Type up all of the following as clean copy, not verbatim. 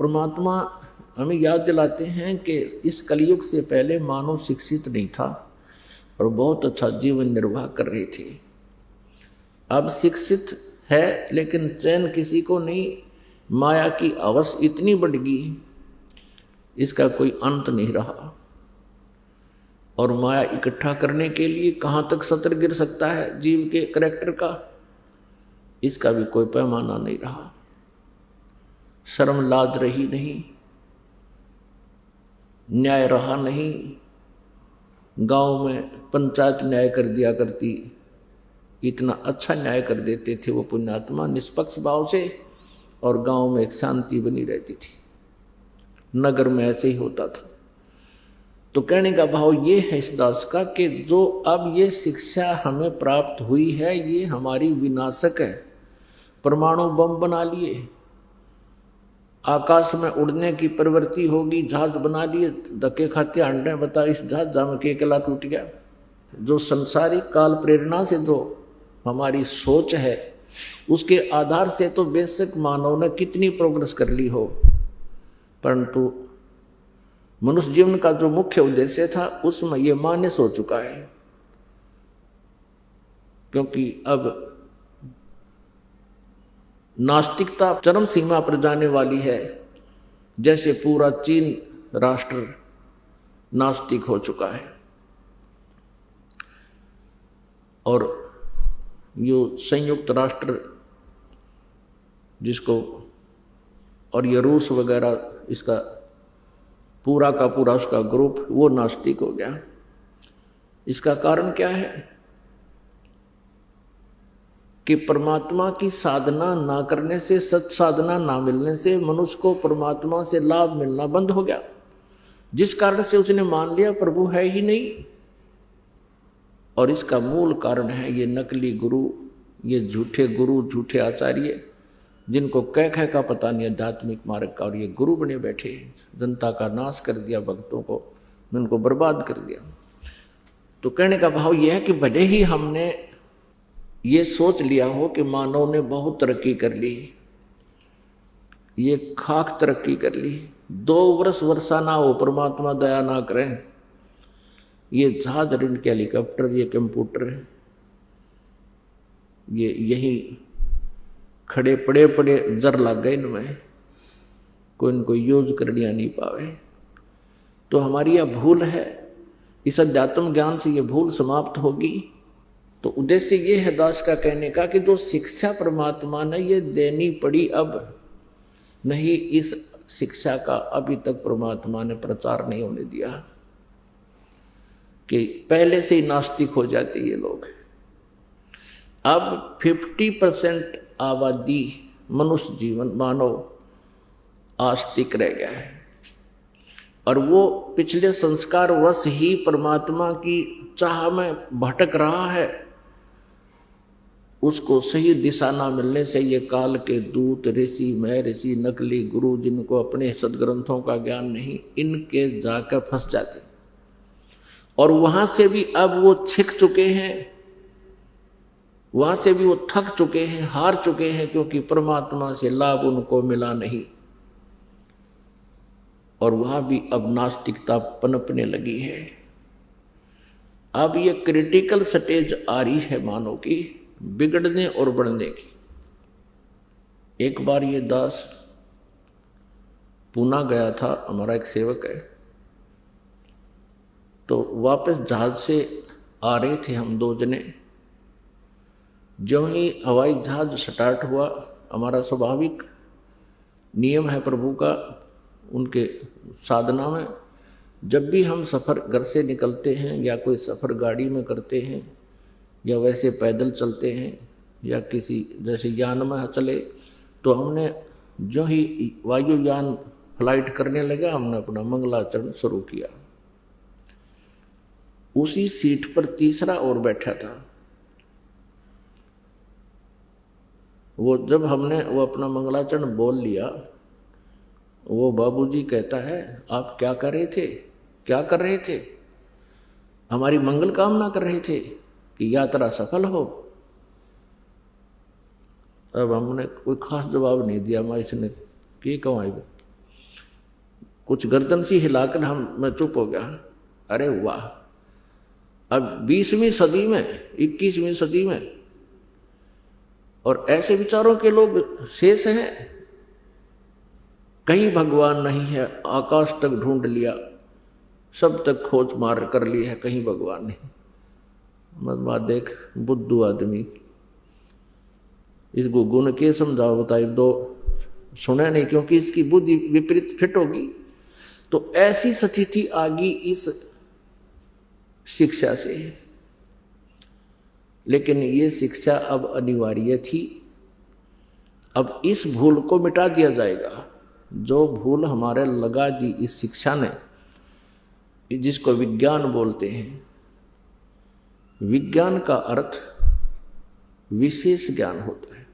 परमात्मा हमें याद दिलाते हैं कि इस कलयुग से पहले मानव शिक्षित नहीं था और बहुत अच्छा जीवन निर्वाह कर रहे थे। अब शिक्षित है लेकिन चैन किसी को नहीं, माया की हवस इतनी बढ़ गई, इसका कोई अंत नहीं रहा। और माया इकट्ठा करने के लिए कहाँ तक सतर गिर सकता है जीव के करैक्टर का, इसका भी कोई पैमाना नहीं रहा। शर्म लाज रही नहीं, न्याय रहा नहीं। गांव में पंचायत न्याय कर दिया करती, इतना अच्छा न्याय कर देते थे वो पुण्यात्मा निष्पक्ष भाव से, और गांव में एक शांति बनी रहती थी। नगर में ऐसे ही होता था। तो कहने का भाव ये है इस दास का कि जो अब ये शिक्षा हमें प्राप्त हुई है ये हमारी विनाशक है। परमाणु बम बना लिए, आकाश में उड़ने की प्रवृत्ति होगी, जहाज बना लिए, धक्के खाते अंडे, बता इस जहाज जाम के अकेला टूट गया। जो संसारिक काल प्रेरणा से जो हमारी सोच है उसके आधार से तो बेशक मानव ने कितनी प्रोग्रेस कर ली हो, परंतु मनुष्य जीवन का जो मुख्य उद्देश्य था उसमें ये मान्य हो चुका है। क्योंकि अब नास्तिकता चरम सीमा पर जाने वाली है, जैसे पूरा चीन राष्ट्र नास्तिक हो चुका है। और यो संयुक्त राष्ट्र जिसको, और ये रूस वगैरह, इसका पूरा का पूरा उसका ग्रुप वो नास्तिक हो गया। इसका कारण क्या है कि परमात्मा की साधना ना करने से, सत साधना ना मिलने से मनुष्य को परमात्मा से लाभ मिलना बंद हो गया, जिस कारण से उसने मान लिया प्रभु है ही नहीं। और इसका मूल कारण है ये नकली गुरु, ये झूठे गुरु, झूठे आचार्य, जिनको कह का पता नहीं आध्यात्मिक मार्ग का, और ये गुरु बने बैठे, जनता का नाश कर दिया, भक्तों को उनको बर्बाद कर दिया। तो कहने का भाव यह है कि भले ही हमने ये सोच लिया हो कि मानव ने बहुत तरक्की कर ली, ये खाक तरक्की कर ली, 2 वर्ष वर्षा ना हो परमात्मा दया ना करें, ये जहाज, इनके हेलीकॉप्टर, ये कंप्यूटर, ये यही खड़े पड़े पड़े जर लग गए इनमें, कोई इनको यूज कर लिया नहीं पावे। तो हमारी यह भूल है, इस अध्यात्म ज्ञान से ये भूल समाप्त होगी। तो उद्देश्य ये है दास का कहने का कि जो शिक्षा परमात्मा ने ये देनी पड़ी, अब नहीं इस शिक्षा का अभी तक परमात्मा ने प्रचार नहीं होने दिया, कि पहले से ही नास्तिक हो जाते ये लोग। अब 50% आबादी मनुष्य जीवन मानव आस्तिक रह गया है, और वो पिछले संस्कार वश ही परमात्मा की चाह में भटक रहा है। उसको सही दिशा ना मिलने से ये काल के दूत, ऋषि, महर्षि, नकली गुरु, जिनको अपने सदग्रंथों का ज्ञान नहीं, इनके जाकर फंस जाते, और वहां से भी अब वो छिक चुके हैं, वहां से भी वो थक चुके हैं, हार चुके हैं, क्योंकि परमात्मा से लाभ उनको मिला नहीं। और वहां भी अब नास्तिकता पनपने लगी है। अब ये क्रिटिकल स्टेज आ रही है मानव की बिगड़ने और बढ़ने की। एक बार ये दास पूना गया था, हमारा एक सेवक है, तो वापस जहाज से आ रहे थे हम 2 जने। जो ही हवाई जहाज स्टार्ट हुआ, हमारा स्वाभाविक नियम है प्रभु का, उनके साधना में, जब भी हम सफ़र घर से निकलते हैं या कोई सफ़र गाड़ी में करते हैं या वैसे पैदल चलते हैं या किसी जैसे यान में चले, तो हमने जो ही वायुयान फ्लाइट करने लगा, हमने अपना मंगलाचरण शुरू किया। उसी सीट पर तीसरा और बैठा था। वो जब हमने वो अपना मंगलाचरण बोल लिया, वो बाबूजी कहता है, आप क्या कर रहे थे, क्या कर रहे थे? हमारी मंगल कामना कर रहे थे कि यात्रा सफल हो। अब हमने कोई खास जवाब नहीं दिया, मैं इसने की कहूँ। कुछ गर्दन सी हिलाकर मैं चुप हो गया। अरे वाह, अब 20वीं सदी में, 21वीं सदी में, और ऐसे विचारों के लोग शेष हैं। कहीं भगवान नहीं है, आकाश तक ढूंढ लिया, सब तक खोज मार कर ली है, कहीं भगवान नहीं। मत देख बुद्धू आदमी, इस गुग्गू ने क्या समझाओ बताइए, दो सुने नहीं, क्योंकि इसकी बुद्धि विपरीत फिट होगी। तो ऐसी स्थिति आ गई इस शिक्षा से, लेकिन ये शिक्षा अब अनिवार्य थी। अब इस भूल को मिटा दिया जाएगा, जो भूल हमारे लगा दी इस शिक्षा ने, जिसको विज्ञान बोलते हैं। विज्ञान का अर्थ विशेष ज्ञान होता है,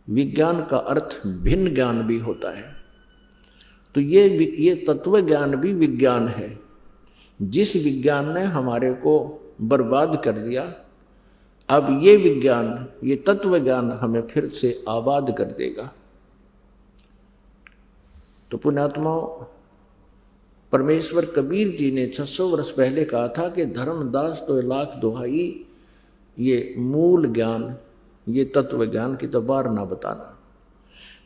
विज्ञान का अर्थ भिन्न ज्ञान भी होता है। तो ये तत्व ज्ञान भी विज्ञान है। जिस विज्ञान ने हमारे को बर्बाद कर दिया, अब ये विज्ञान, ये तत्व ज्ञान हमें फिर से आबाद कर देगा। तो पुण्यात्माओं, परमेश्वर कबीर जी ने 600 वर्ष पहले कहा था कि धर्मदास तो लाख दुहाई, ये मूल ज्ञान, ये तत्व ज्ञान की तो बार ना बताना।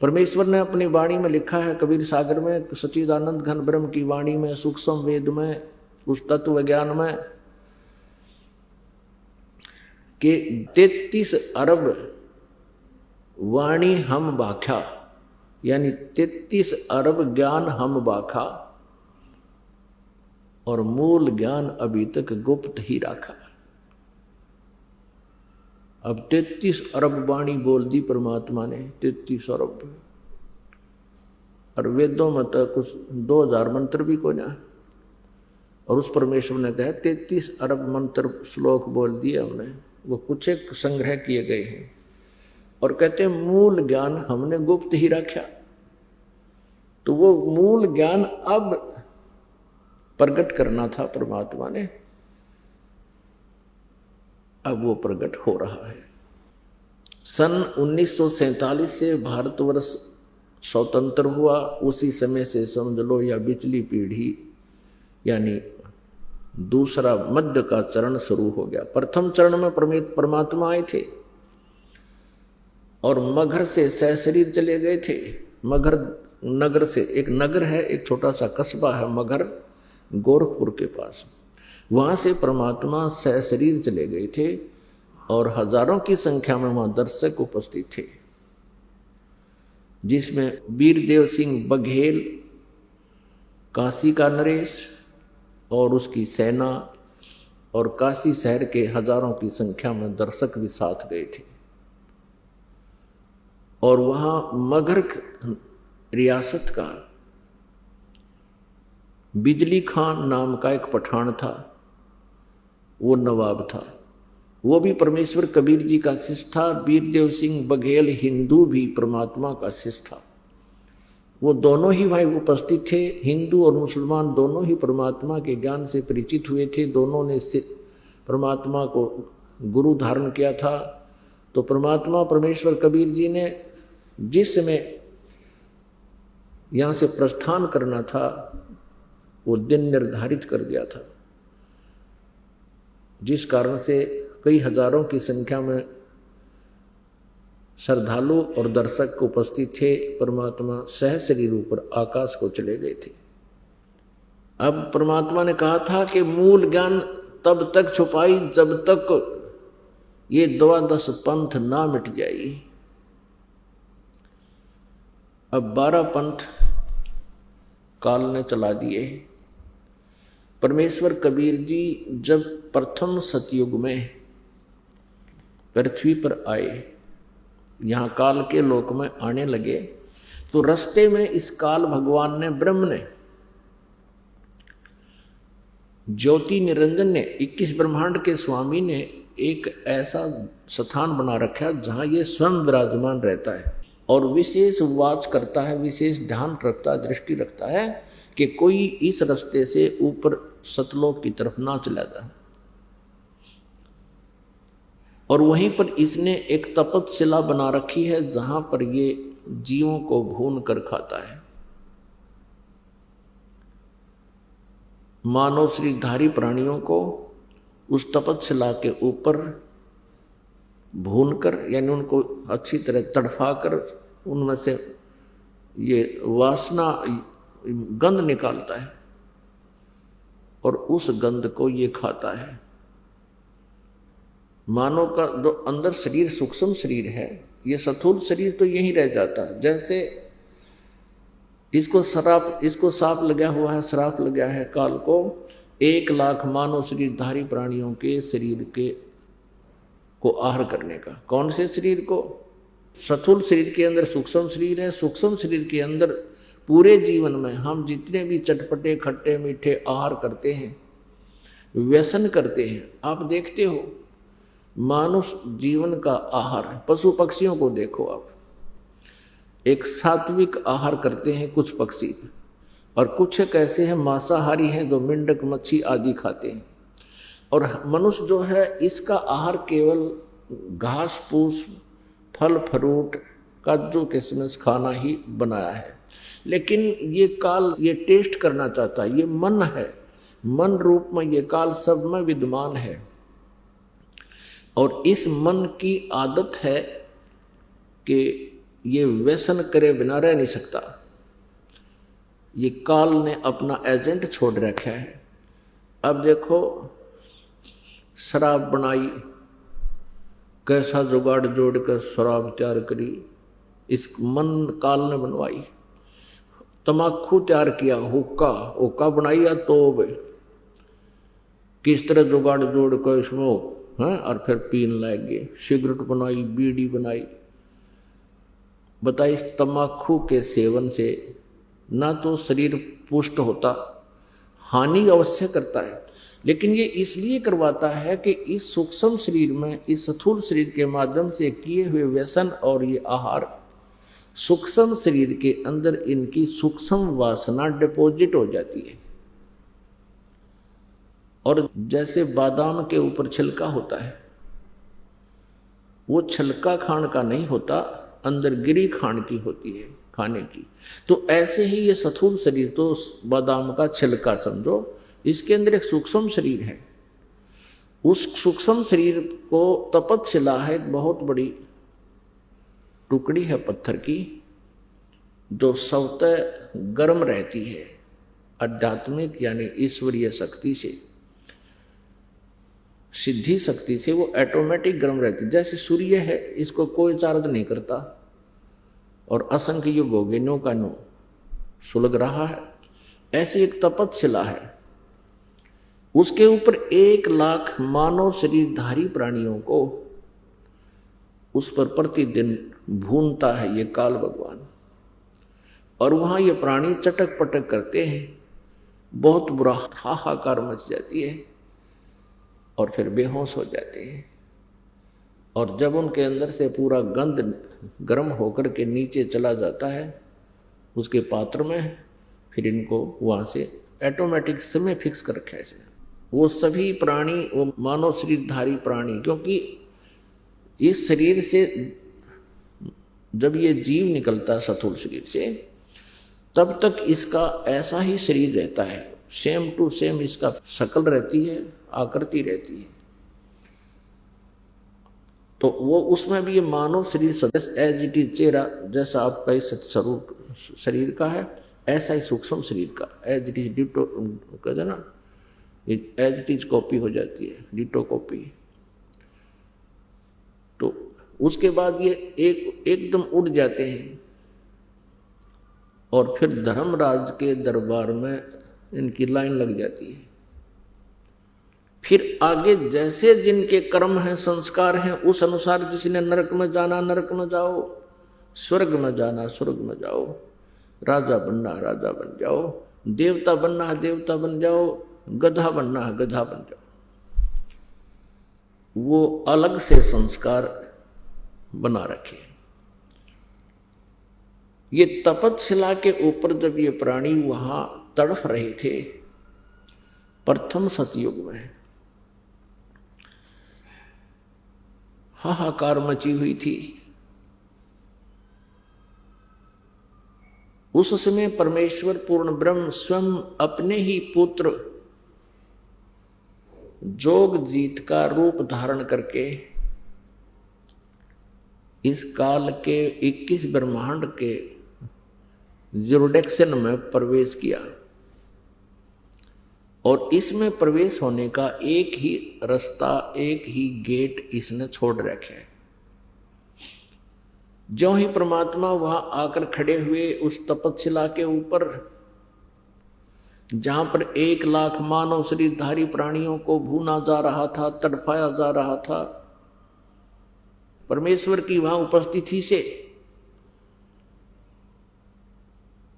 परमेश्वर ने अपनी वाणी में लिखा है, कबीर सागर में, सच्चिदानंद घन ब्रह्म की वाणी में, सूक्ष्म वेद में, उस तत्व ज्ञान में, कि 33 अरब वाणी हम बाख्या, यानी 33 अरब ज्ञान हम बाखा, और मूल ज्ञान अभी तक गुप्त ही रखा। अब 33 अरब वाणी बोल दी परमात्मा ने, 33 अरब, और वेदों में तो कुछ 2000 मंत्र भी को ना, और उस परमेश्वर ने कहा 33 अरब मंत्र श्लोक बोल दिए हमने, वो कुछ एक संग्रह किए गए हैं, और कहते हैं मूल ज्ञान हमने गुप्त ही रखा। तो वो मूल ज्ञान अब प्रकट करना था परमात्मा ने, अब वो प्रकट हो रहा है। सन 1947 से भारतवर्ष स्वतंत्र हुआ, उसी समय से समझ लो या पिछली पीढ़ी, यानी दूसरा मध्य का चरण शुरू हो गया। प्रथम चरण में परमात्मा आए थे और मगहर से सहशरीर चले गए थे। मगहर नगर से, एक नगर है, एक छोटा सा कस्बा है मगहर, गोरखपुर के पास, वहाँ से परमात्मा सहशरीर चले गए थे, और हजारों की संख्या में वहाँ दर्शक उपस्थित थे, जिसमें वीरदेव सिंह बघेल, काशी का नरेश और उसकी सेना, और काशी शहर के हजारों की संख्या में दर्शक भी साथ गए थे। और वहाँ मगहर रियासत का बिजली खान नाम का एक पठान था, वो नवाब था, वो भी परमेश्वर कबीर जी का शिष्य था। वीरदेव सिंह बघेल हिंदू भी परमात्मा का शिष्य था। वो दोनों ही भाई उपस्थित थे, हिंदू और मुसलमान दोनों ही परमात्मा के ज्ञान से परिचित हुए थे, दोनों ने परमात्मा को गुरु धारण किया था। तो परमात्मा परमेश्वर कबीर जी ने जिस समय यहाँ से प्रस्थान करना था, वो दिन निर्धारित कर दिया था, जिस कारण से कई हजारों की संख्या में श्रद्धालु और दर्शक उपस्थित थे। परमात्मा सहशरीर ऊपर आकाश को चले गए थे। अब परमात्मा ने कहा था कि मूल ज्ञान तब तक छुपाई जब तक ये 12 पंथ ना मिट जाए। अब 12 पंथ काल ने चला दिए। परमेश्वर कबीर जी जब प्रथम सतयुग में पृथ्वी पर आए, यहाँ काल के लोक में आने लगे, तो रास्ते में इस काल भगवान ने, ब्रह्म ने, ज्योति निरंजन ने, 21 ब्रह्मांड के स्वामी ने एक ऐसा स्थान बना रखा जहाँ ये स्वयं विराजमान रहता है और विशेष वाच करता है, विशेष ध्यान रखता है, दृष्टि रखता है कि कोई इस रास्ते से ऊपर सतलोक की तरफ ना चला जाए। और वहीं पर इसने एक तपतशिला बना रखी है जहां पर ये जीवों को भून कर खाता है। मानव शरीरधारी प्राणियों को उस तपस्या के ऊपर भूनकर, यानी उनको अच्छी तरह तड़फा कर उनमें से ये वासना गंध निकालता है और उस गंध को ये खाता है। मानव का जो अंदर शरीर सूक्ष्म शरीर है, ये स्थूल शरीर तो यही रह जाता है। जैसे इसको श्राप लगा हुआ है, श्राप लगा है काल को 1,00,000 मानव शरीरधारी प्राणियों के शरीर को आहार करने का। कौन से शरीर को? स्थूल शरीर के अंदर सूक्ष्म शरीर है, सूक्ष्म शरीर के अंदर पूरे जीवन में हम जितने भी चटपटे खट्टे मीठे आहार करते हैं, व्यसन करते हैं, आप देखते हो मानव जीवन का आहार, पशु पक्षियों को देखो आप, एक सात्विक आहार करते हैं कुछ पक्षी, और कुछ एक ऐसे हैं मांसाहारी हैं जो मेंढक मच्छी आदि खाते हैं। और मनुष्य जो है इसका आहार केवल घास फूस फल फ्रूट काजू किशमिश खाना ही बनाया है। लेकिन ये काल ये टेस्ट करना चाहता है, ये मन है, मन रूप में ये काल सब में विद्यमान है। और इस मन की आदत है कि ये व्यसन करे बिना रह नहीं सकता। ये काल ने अपना एजेंट छोड़ रखा है। अब देखो शराब बनाई, कैसा जुगाड़ जोड़कर शराब तैयार करी, इस मन काल ने बनवाई। तमाकू तैयार किया, हुक्का बनाई या तोब, किस तरह जुगाड़ जोड़कर इसमें हैं और फिर पीने लग गए। सिगरेट बनाई, बीड़ी बनाई। बताइए, इस तम्बाकू के सेवन से ना तो शरीर पुष्ट होता, हानि अवश्य करता है, लेकिन ये इसलिए करवाता है कि इस सूक्ष्म शरीर में, इस स्थूल शरीर के माध्यम से किए हुए व्यसन और ये आहार सूक्ष्म शरीर के अंदर इनकी सूक्ष्म वासना डिपॉजिट हो जाती है। और जैसे बादाम के ऊपर छिलका होता है, वो छिलका खान का नहीं होता, अंदर गिरी खान की होती है, खाने की। तो ऐसे ही ये स्थूल शरीर तो बादाम का छिलका समझो, इसके अंदर एक सूक्ष्म शरीर है। उस सूक्ष्म शरीर को तपतशिला है, एक बहुत बड़ी टुकड़ी है पत्थर की, जो स्वतः गर्म रहती है आध्यात्मिक यानी ईश्वरीय शक्ति से, सिद्धि शक्ति से वो ऑटोमेटिक गर्म रहती है। जैसे सूर्य है, इसको कोई चार्ज नहीं करता और असंख्य युग हो गए नो का नो सुलग रहा है। ऐसी एक तपतशिला है, उसके ऊपर 1,00,000 मानव शरीरधारी प्राणियों को उस पर प्रतिदिन भूनता है ये काल भगवान। और वहां ये प्राणी चटक पटक करते हैं, बहुत बुरा हाहाकार मच जाती है और फिर बेहोश हो जाते हैं। और जब उनके अंदर से पूरा गंध गर्म होकर के नीचे चला जाता है उसके पात्र में, फिर इनको वहां से ऑटोमेटिक समय फिक्स कर रखा है। वो सभी प्राणी, वो मानव शरीरधारी प्राणी, क्योंकि इस शरीर से जब ये जीव निकलता है स्थूल शरीर से, तब तक इसका ऐसा ही शरीर रहता है, सेम टू सेम इसका शक्ल रहती है, आकृति रहती है। तो वो उसमें भी ये मानव शरीर सदस्य एज इट इज, चेहरा जैसा आपका इस स्वरूप शरीर का है, ऐसा ही सूक्ष्म शरीर का एज इट इज डिटो कहते ना, एज इट इज कॉपी हो जाती है, डिटो कॉपी। तो उसके बाद ये एकदम उड़ जाते हैं और फिर धर्मराज के दरबार में इनकी लाइन लग जाती है। फिर आगे जैसे जिनके कर्म हैं, संस्कार हैं, उस अनुसार जिसने नरक में जाना नरक में जाओ, स्वर्ग में जाना स्वर्ग में जाओ, राजा बनना राजा बन जाओ, देवता बनना है देवता बन जाओ, गधा बनना है गधा बन जाओ। वो अलग से संस्कार बना रखे। ये तपतशिला के ऊपर जब ये प्राणी वहां तड़फ रहे थे प्रथम सतयुग में, हाहाकार मची हुई थी। उस समय परमेश्वर पूर्ण ब्रह्म स्वयं अपने ही पुत्र जोग जीत का रूप धारण करके इस काल के 21 ब्रह्मांड के जुरिडिक्शन में प्रवेश किया और इसमें प्रवेश होने का एक ही रास्ता, एक ही गेट इसने छोड़ रखे हैं। ज्यों ही परमात्मा वहां आकर खड़े हुए उस तपतशिला के ऊपर, जहां पर 1 लाख मानव शरीरधारी प्राणियों को भूना जा रहा था, तड़पाया जा रहा था, परमेश्वर की वहां उपस्थिति से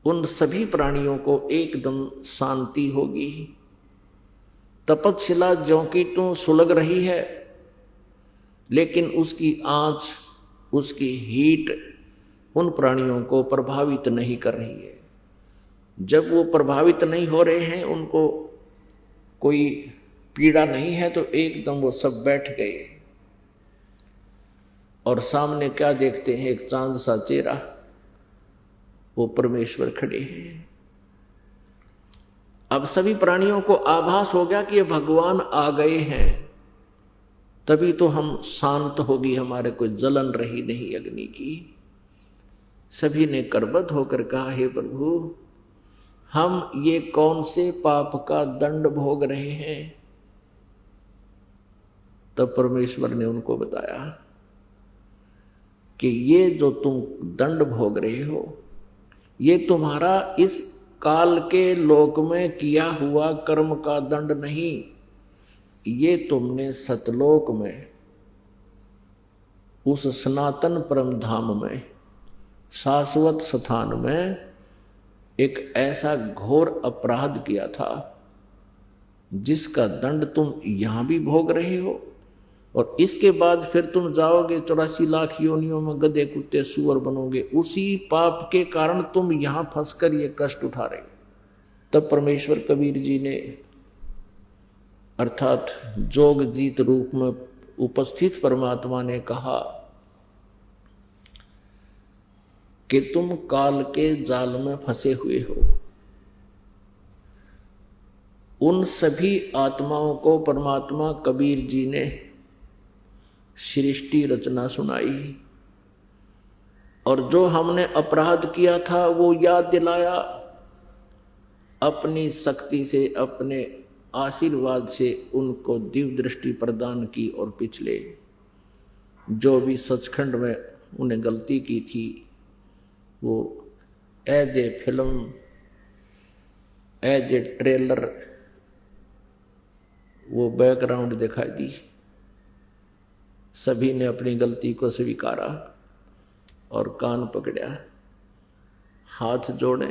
उन सभी प्राणियों को एकदम शांति होगी। तपतशिला ज्यों की त्यों सुलग रही है, लेकिन उसकी आंच, उसकी हीट उन प्राणियों को प्रभावित नहीं कर रही है। जब वो प्रभावित नहीं हो रहे हैं, उनको कोई पीड़ा नहीं है, तो एकदम वो सब बैठ गए और सामने क्या देखते हैं? एक चांद सा चेहरा, वो परमेश्वर खड़े हैं। अब सभी प्राणियों को आभास हो गया कि ये भगवान आ गए हैं, तभी तो हम शांत होगी, हमारे कोई जलन रही नहीं अग्नि की। सभी ने करबद्ध होकर कहा, हे प्रभु, हम ये कौन से पाप का दंड भोग रहे हैं? तब परमेश्वर ने उनको बताया कि ये जो तुम दंड भोग रहे हो, ये तुम्हारा इस काल के लोक में किया हुआ कर्म का दंड नहीं, ये तुमने सतलोक में उस सनातन परम धाम में, शाश्वत स्थान में एक ऐसा घोर अपराध किया था जिसका दंड तुम यहां भी भोग रहे हो, और इसके बाद फिर तुम जाओगे 84 लाख योनियों में गधे कुत्ते सूअर बनोगे। उसी पाप के कारण तुम यहां फंसकर ये कष्ट उठा रहे हो। तब परमेश्वर कबीर जी ने, अर्थात जोग जीत रूप में उपस्थित परमात्मा ने कहा कि तुम काल के जाल में फंसे हुए हो। उन सभी आत्माओं को परमात्मा कबीर जी ने सृष्टि रचना सुनाई, और जो हमने अपराध किया था वो याद दिलाया, अपनी शक्ति से, अपने आशीर्वाद से उनको दिव्य दृष्टि प्रदान की, और पिछले जो भी सचखंड में उन्हें गलती की थी वो as a film, as a trailer वो बैकग्राउंड दिखाई दी। सभी ने अपनी गलती को स्वीकारा और कान पकड़ा, हाथ जोड़े,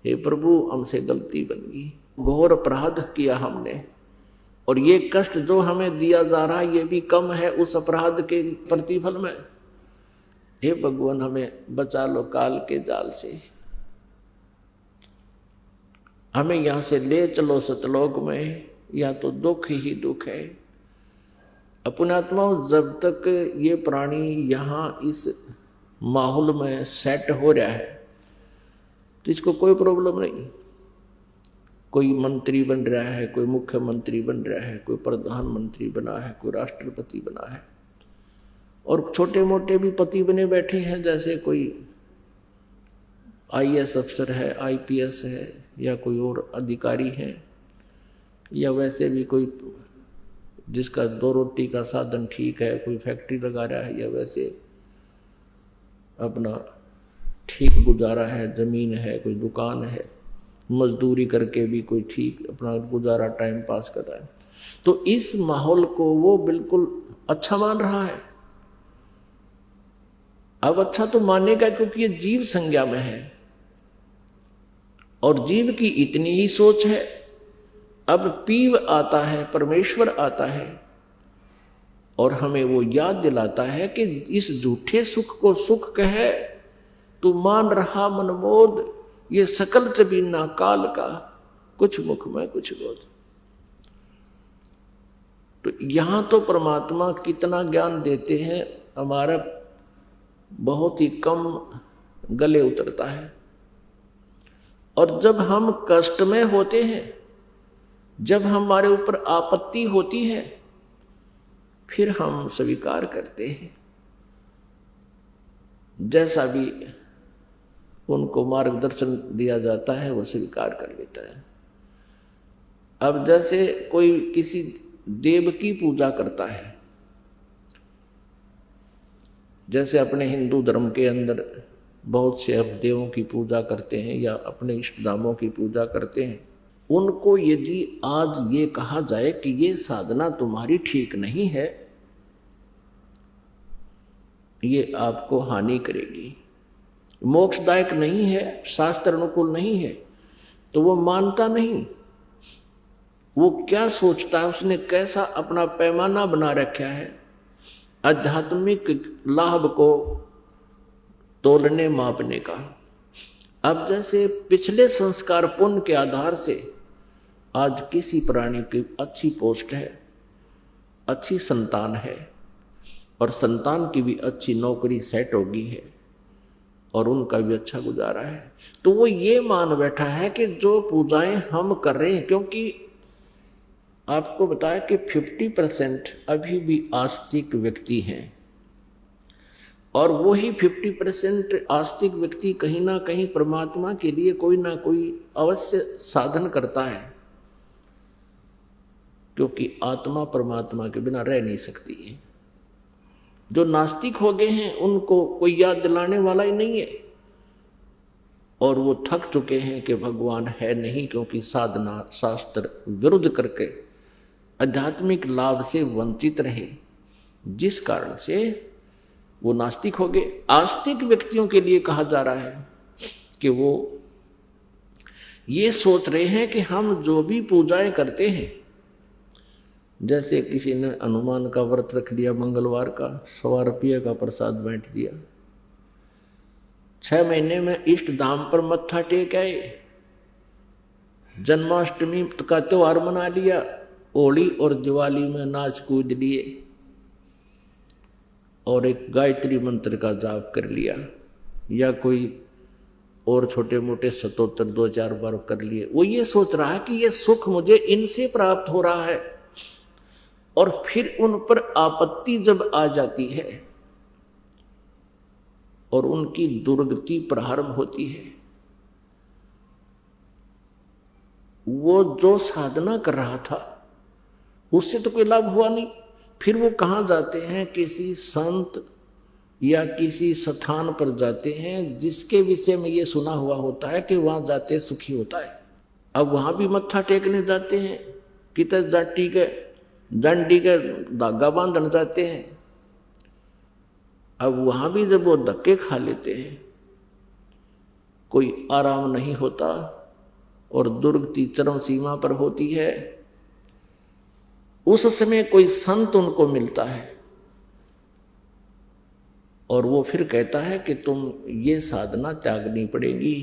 हे प्रभु हमसे गलती बन गई, घोर अपराध किया हमने, और ये कष्ट जो हमें दिया जा रहा है ये भी कम है उस अपराध के प्रतिफल में। हे भगवान हमें बचा लो काल के जाल से, हमें यहां से ले चलो सतलोक में, या तो दुख ही दुख है। अपनात्माओं, जब तक ये प्राणी यहाँ इस माहौल में सेट हो रहा है तो इसको कोई प्रॉब्लम नहीं। कोई मंत्री बन रहा है, कोई मुख्यमंत्री बन रहा है, कोई प्रधानमंत्री बना है, कोई राष्ट्रपति बना है, और छोटे मोटे भी पति बने बैठे हैं, जैसे कोई IAS अफसर है, IPS है, या कोई और अधिकारी है, या वैसे भी कोई जिसका 2 रोटी का साधन ठीक है, कोई फैक्ट्री लगा रहा है, या वैसे अपना ठीक गुजारा है, जमीन है, कोई दुकान है, मजदूरी करके भी कोई ठीक अपना गुजारा टाइम पास कर रहा है, तो इस माहौल को वो बिल्कुल अच्छा मान रहा है। अब अच्छा तो मानेगा क्योंकि ये जीव संज्ञा में है, और जीव की इतनी ही सोच है। अब पीव आता है, परमेश्वर आता है, और हमें वो याद दिलाता है कि इस झूठे सुख को सुख कहे, तू मान रहा मनमोद, ये सकल चबीना काल का, कुछ मुख में कुछ बोध। तो यहां तो परमात्मा कितना ज्ञान देते हैं, हमारा बहुत ही कम गले उतरता है। और जब हम कष्ट में होते हैं जब हमारे ऊपर आपत्ति होती है फिर हम स्वीकार करते हैं, जैसा भी उनको मार्गदर्शन दिया जाता है वो स्वीकार कर लेता है। अब जैसे कोई किसी देव की पूजा करता है, जैसे अपने हिंदू धर्म के अंदर बहुत से अब देवों की पूजा करते हैं या अपने इष्ट धामों की पूजा करते हैं, उनको यदि आज ये कहा जाए कि ये साधना तुम्हारी ठीक नहीं है, ये आपको हानि करेगी, मोक्षदायक नहीं है, शास्त्र अनुकूल नहीं है, तो वो मानता नहीं। वो क्या सोचता है, उसने कैसा अपना पैमाना बना रखा है आध्यात्मिक लाभ को तोलने मापने का। अब जैसे पिछले संस्कार पुण्य के आधार से आज किसी प्राणी की अच्छी पोस्ट है, अच्छी संतान है और संतान की भी अच्छी नौकरी सेट हो गई है और उनका भी अच्छा गुजारा है, तो वो ये मान बैठा है कि जो पूजाएं हम कर रहे हैं, क्योंकि आपको बताया कि 50% अभी भी आस्तिक व्यक्ति हैं और वही 50% आस्तिक व्यक्ति कहीं ना कहीं परमात्मा के लिए कोई ना कोई अवश्य साधन करता है, क्योंकि आत्मा परमात्मा के बिना रह नहीं सकती है। जो नास्तिक हो गए हैं उनको कोई याद दिलाने वाला ही नहीं है और वो थक चुके हैं कि भगवान है नहीं, क्योंकि साधना शास्त्र विरुद्ध करके आध्यात्मिक लाभ से वंचित रहे, जिस कारण से वो नास्तिक हो गए। आस्तिक व्यक्तियों के लिए कहा जा रहा है कि वो ये सोच रहे हैं कि हम जो भी पूजाएं करते हैं, जैसे किसी ने हनुमान का व्रत रख लिया, मंगलवार का 100 रुपये का प्रसाद बांट दिया, 6 महीने में इष्ट धाम पर मत्था टेक आए, जन्माष्टमी का त्योहार मना लिया, होली और दिवाली में नाच कूद लिए और एक गायत्री मंत्र का जाप कर लिया या कोई और छोटे मोटे स्तोत्र 2-4 बार कर लिए। वो ये सोच रहा है कि ये सुख मुझे इनसे प्राप्त हो रहा है, और फिर उन पर आपत्ति जब आ जाती है और उनकी दुर्गति प्रारंभ होती है, वो जो साधना कर रहा था उससे तो कोई लाभ हुआ नहीं, फिर वो कहाँ जाते हैं, किसी संत या किसी स्थान पर जाते हैं जिसके विषय में ये सुना हुआ होता है कि वहां जाते सुखी होता है। अब वहां भी मत्था टेकने जाते हैं, कितने जाटी के डंडी के धागा बांधने जाते हैं। अब वहां भी जब वो धक्के खा लेते हैं, कोई आराम नहीं होता और दुर्गति चरम सीमा पर होती है, उस समय कोई संत उनको मिलता है और वो फिर कहता है कि तुम ये साधना त्यागनी पड़ेगी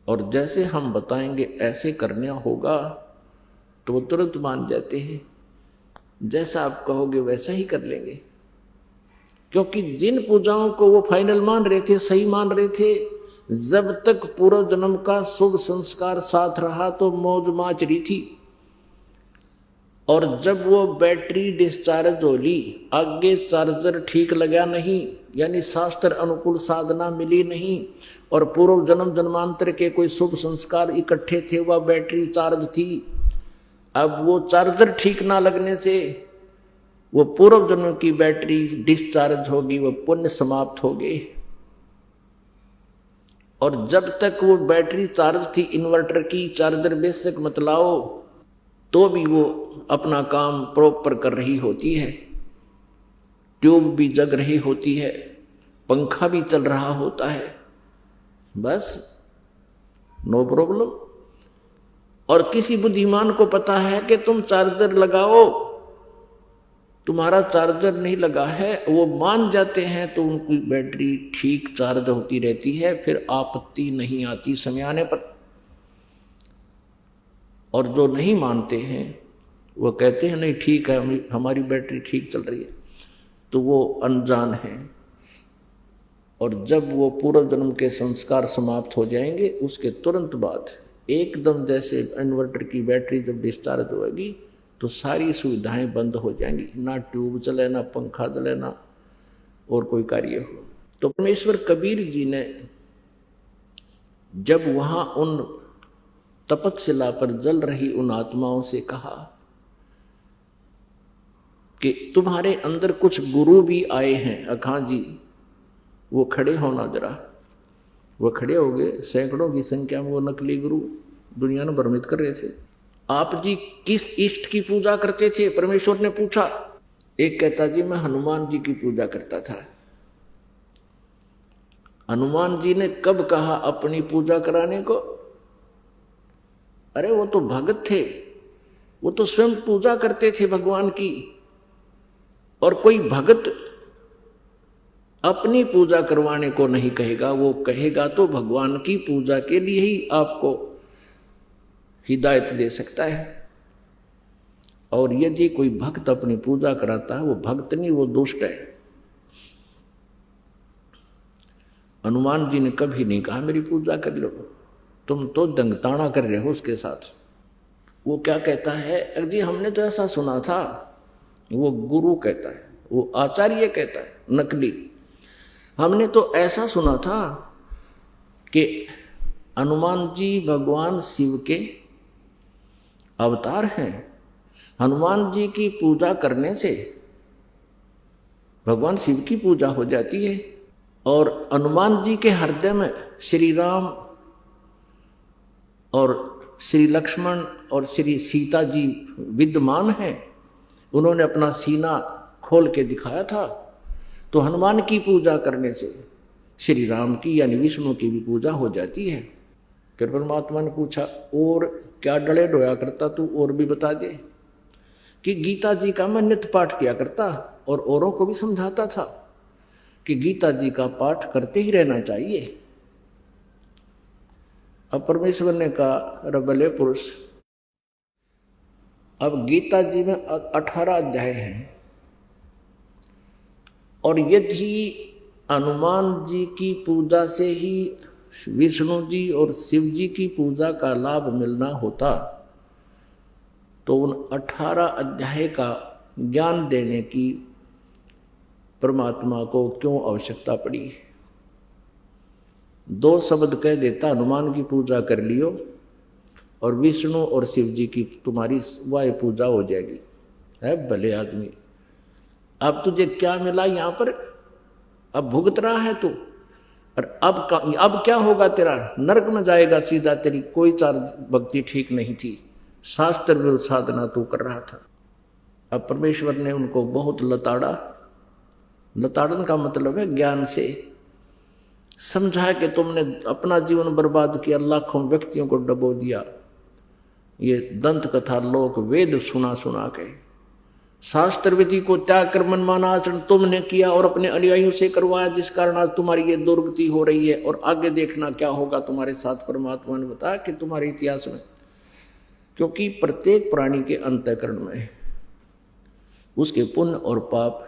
और जैसे हम बताएंगे ऐसे करना होगा, तो वो तुरंत मान जाते हैं, जैसा आप कहोगे वैसा ही कर लेंगे। क्योंकि जिन पूजाओं को वो फाइनल मान रहे थे, सही मान रहे थे, जब तक पूर्व जन्म का शुभ संस्कार साथ रहा तो मौज माच रही थी, और जब वो बैटरी डिस्चार्ज हो ली, आगे चार्जर ठीक लगा नहीं, यानी शास्त्र अनुकूल साधना मिली नहीं और पूर्व जन्म जन्मांतर के कोई शुभ संस्कार इकट्ठे थे, वह बैटरी चार्ज थी। अब वो चार्जर ठीक ना लगने से वो पूर्व जन्म की बैटरी डिस्चार्ज होगी, वो पुण्य समाप्त हो गए। और जब तक वो बैटरी चार्ज थी इन्वर्टर की, चार्जर बेशक मत लाओ, तो भी वो अपना काम प्रॉपर कर रही होती है, ट्यूब भी जग रही होती है, पंखा भी चल रहा होता है, बस नो प्रॉब्लम। और किसी बुद्धिमान को पता है कि तुम चार्जर लगाओ, तुम्हारा चार्जर नहीं लगा है, वो मान जाते हैं तो उनकी बैटरी ठीक चार्ज होती रहती है, फिर आपत्ति नहीं आती समय आने पर। और जो नहीं मानते हैं वो कहते हैं नहीं ठीक है, हमारी बैटरी ठीक चल रही है, तो वो अनजान है। और जब वो पूर्व जन्म के संस्कार समाप्त हो जाएंगे, उसके तुरंत बाद एकदम जैसे इन्वर्टर की बैटरी जब डिस्चार्ज होगी तो सारी सुविधाएं बंद हो जाएंगी, ना ट्यूब चले, ना पंखा चले, ना और कोई कार्य हो। तो परमेश्वर कबीर जी ने जब वहां उन तपतशिला पर जल रही उन आत्माओं से कहा कि तुम्हारे अंदर कुछ गुरु भी आए हैं, अखां जी वो खड़े होना जरा। वो खड़े हो गए, सैकड़ों की संख्या में वो नकली गुरु दुनिया में भ्रमित कर रहे थे। आप जी किस इष्ट की पूजा करते थे? परमेश्वर ने पूछा। एक कहता जी मैं हनुमान जी की पूजा करता था। हनुमान जी ने कब कहा अपनी पूजा कराने को? अरे वो तो भगत थे, वो तो स्वयं पूजा करते थे भगवान की। और कोई भगत अपनी पूजा करवाने को नहीं कहेगा, वो कहेगा तो भगवान की पूजा के लिए ही आपको हिदायत दे सकता है। और यदि कोई भक्त अपनी पूजा कराता है वो भक्त नहीं, वो दुष्ट है। हनुमान जी ने कभी नहीं कहा मेरी पूजा कर लो, तुम तो दंगताना कर रहे हो उसके साथ। वो क्या कहता है, अजी हमने तो ऐसा सुना था। वो गुरु कहता है, वो आचार्य कहता है, नकली। हमने तो ऐसा सुना था कि हनुमान जी भगवान शिव के अवतार हैं। हनुमान जी की पूजा करने से भगवान शिव की पूजा हो जाती है। और हनुमान जी के हृदय में श्री राम और श्री लक्ष्मण और श्री सीता जी विद्यमान हैं। उन्होंने अपना सीना खोल के दिखाया था। तो हनुमान की पूजा करने से श्री राम की यानी विष्णु की भी पूजा हो जाती है। फिर परमात्मा ने पूछा और क्या डले डोया करता तू, और भी बता दे। कि गीता जी का मैं नित्य पाठ किया करता और औरों को भी समझाता था कि गीता जी का पाठ करते ही रहना चाहिए। अब परमेश्वर ने कहा रबले पुरुष, अब गीता जी में 18 अध्याय हैं और यदि हनुमान जी की पूजा से ही विष्णु जी और शिव जी की पूजा का लाभ मिलना होता तो उन 18 अध्याय का ज्ञान देने की परमात्मा को क्यों आवश्यकता पड़ी? 2 शब्द कह देता, हनुमान की पूजा कर लियो और विष्णु और शिव जी की तुम्हारी वह पूजा हो जाएगी। है भले आदमी। अब तुझे क्या मिला यहाँ पर? अब भुगत रहा है तू। और अब क्या होगा तेरा? नरक में जाएगा सीधा। तेरी कोई चार भक्ति ठीक नहीं थी, शास्त्र विरुद्ध साधना तू कर रहा था। अब परमेश्वर ने उनको बहुत लताड़ा। लताड़न का मतलब है ज्ञान से समझा कि तुमने अपना जीवन बर्बाद किया, लाखों व्यक्तियों को डबो दिया। ये दंत कथा लोक वेद सुना सुना के शास्त्र विधि को त्याग कर मनमाना आचरण तुमने किया और अपने अनुयायियों से करवाया, जिस कारण आज तुम्हारी ये दुर्गति हो रही है। और आगे देखना क्या होगा तुम्हारे साथ। परमात्मा ने बताया कि तुम्हारे इतिहास में, क्योंकि प्रत्येक प्राणी के अंतःकरण में उसके पुण्य और पाप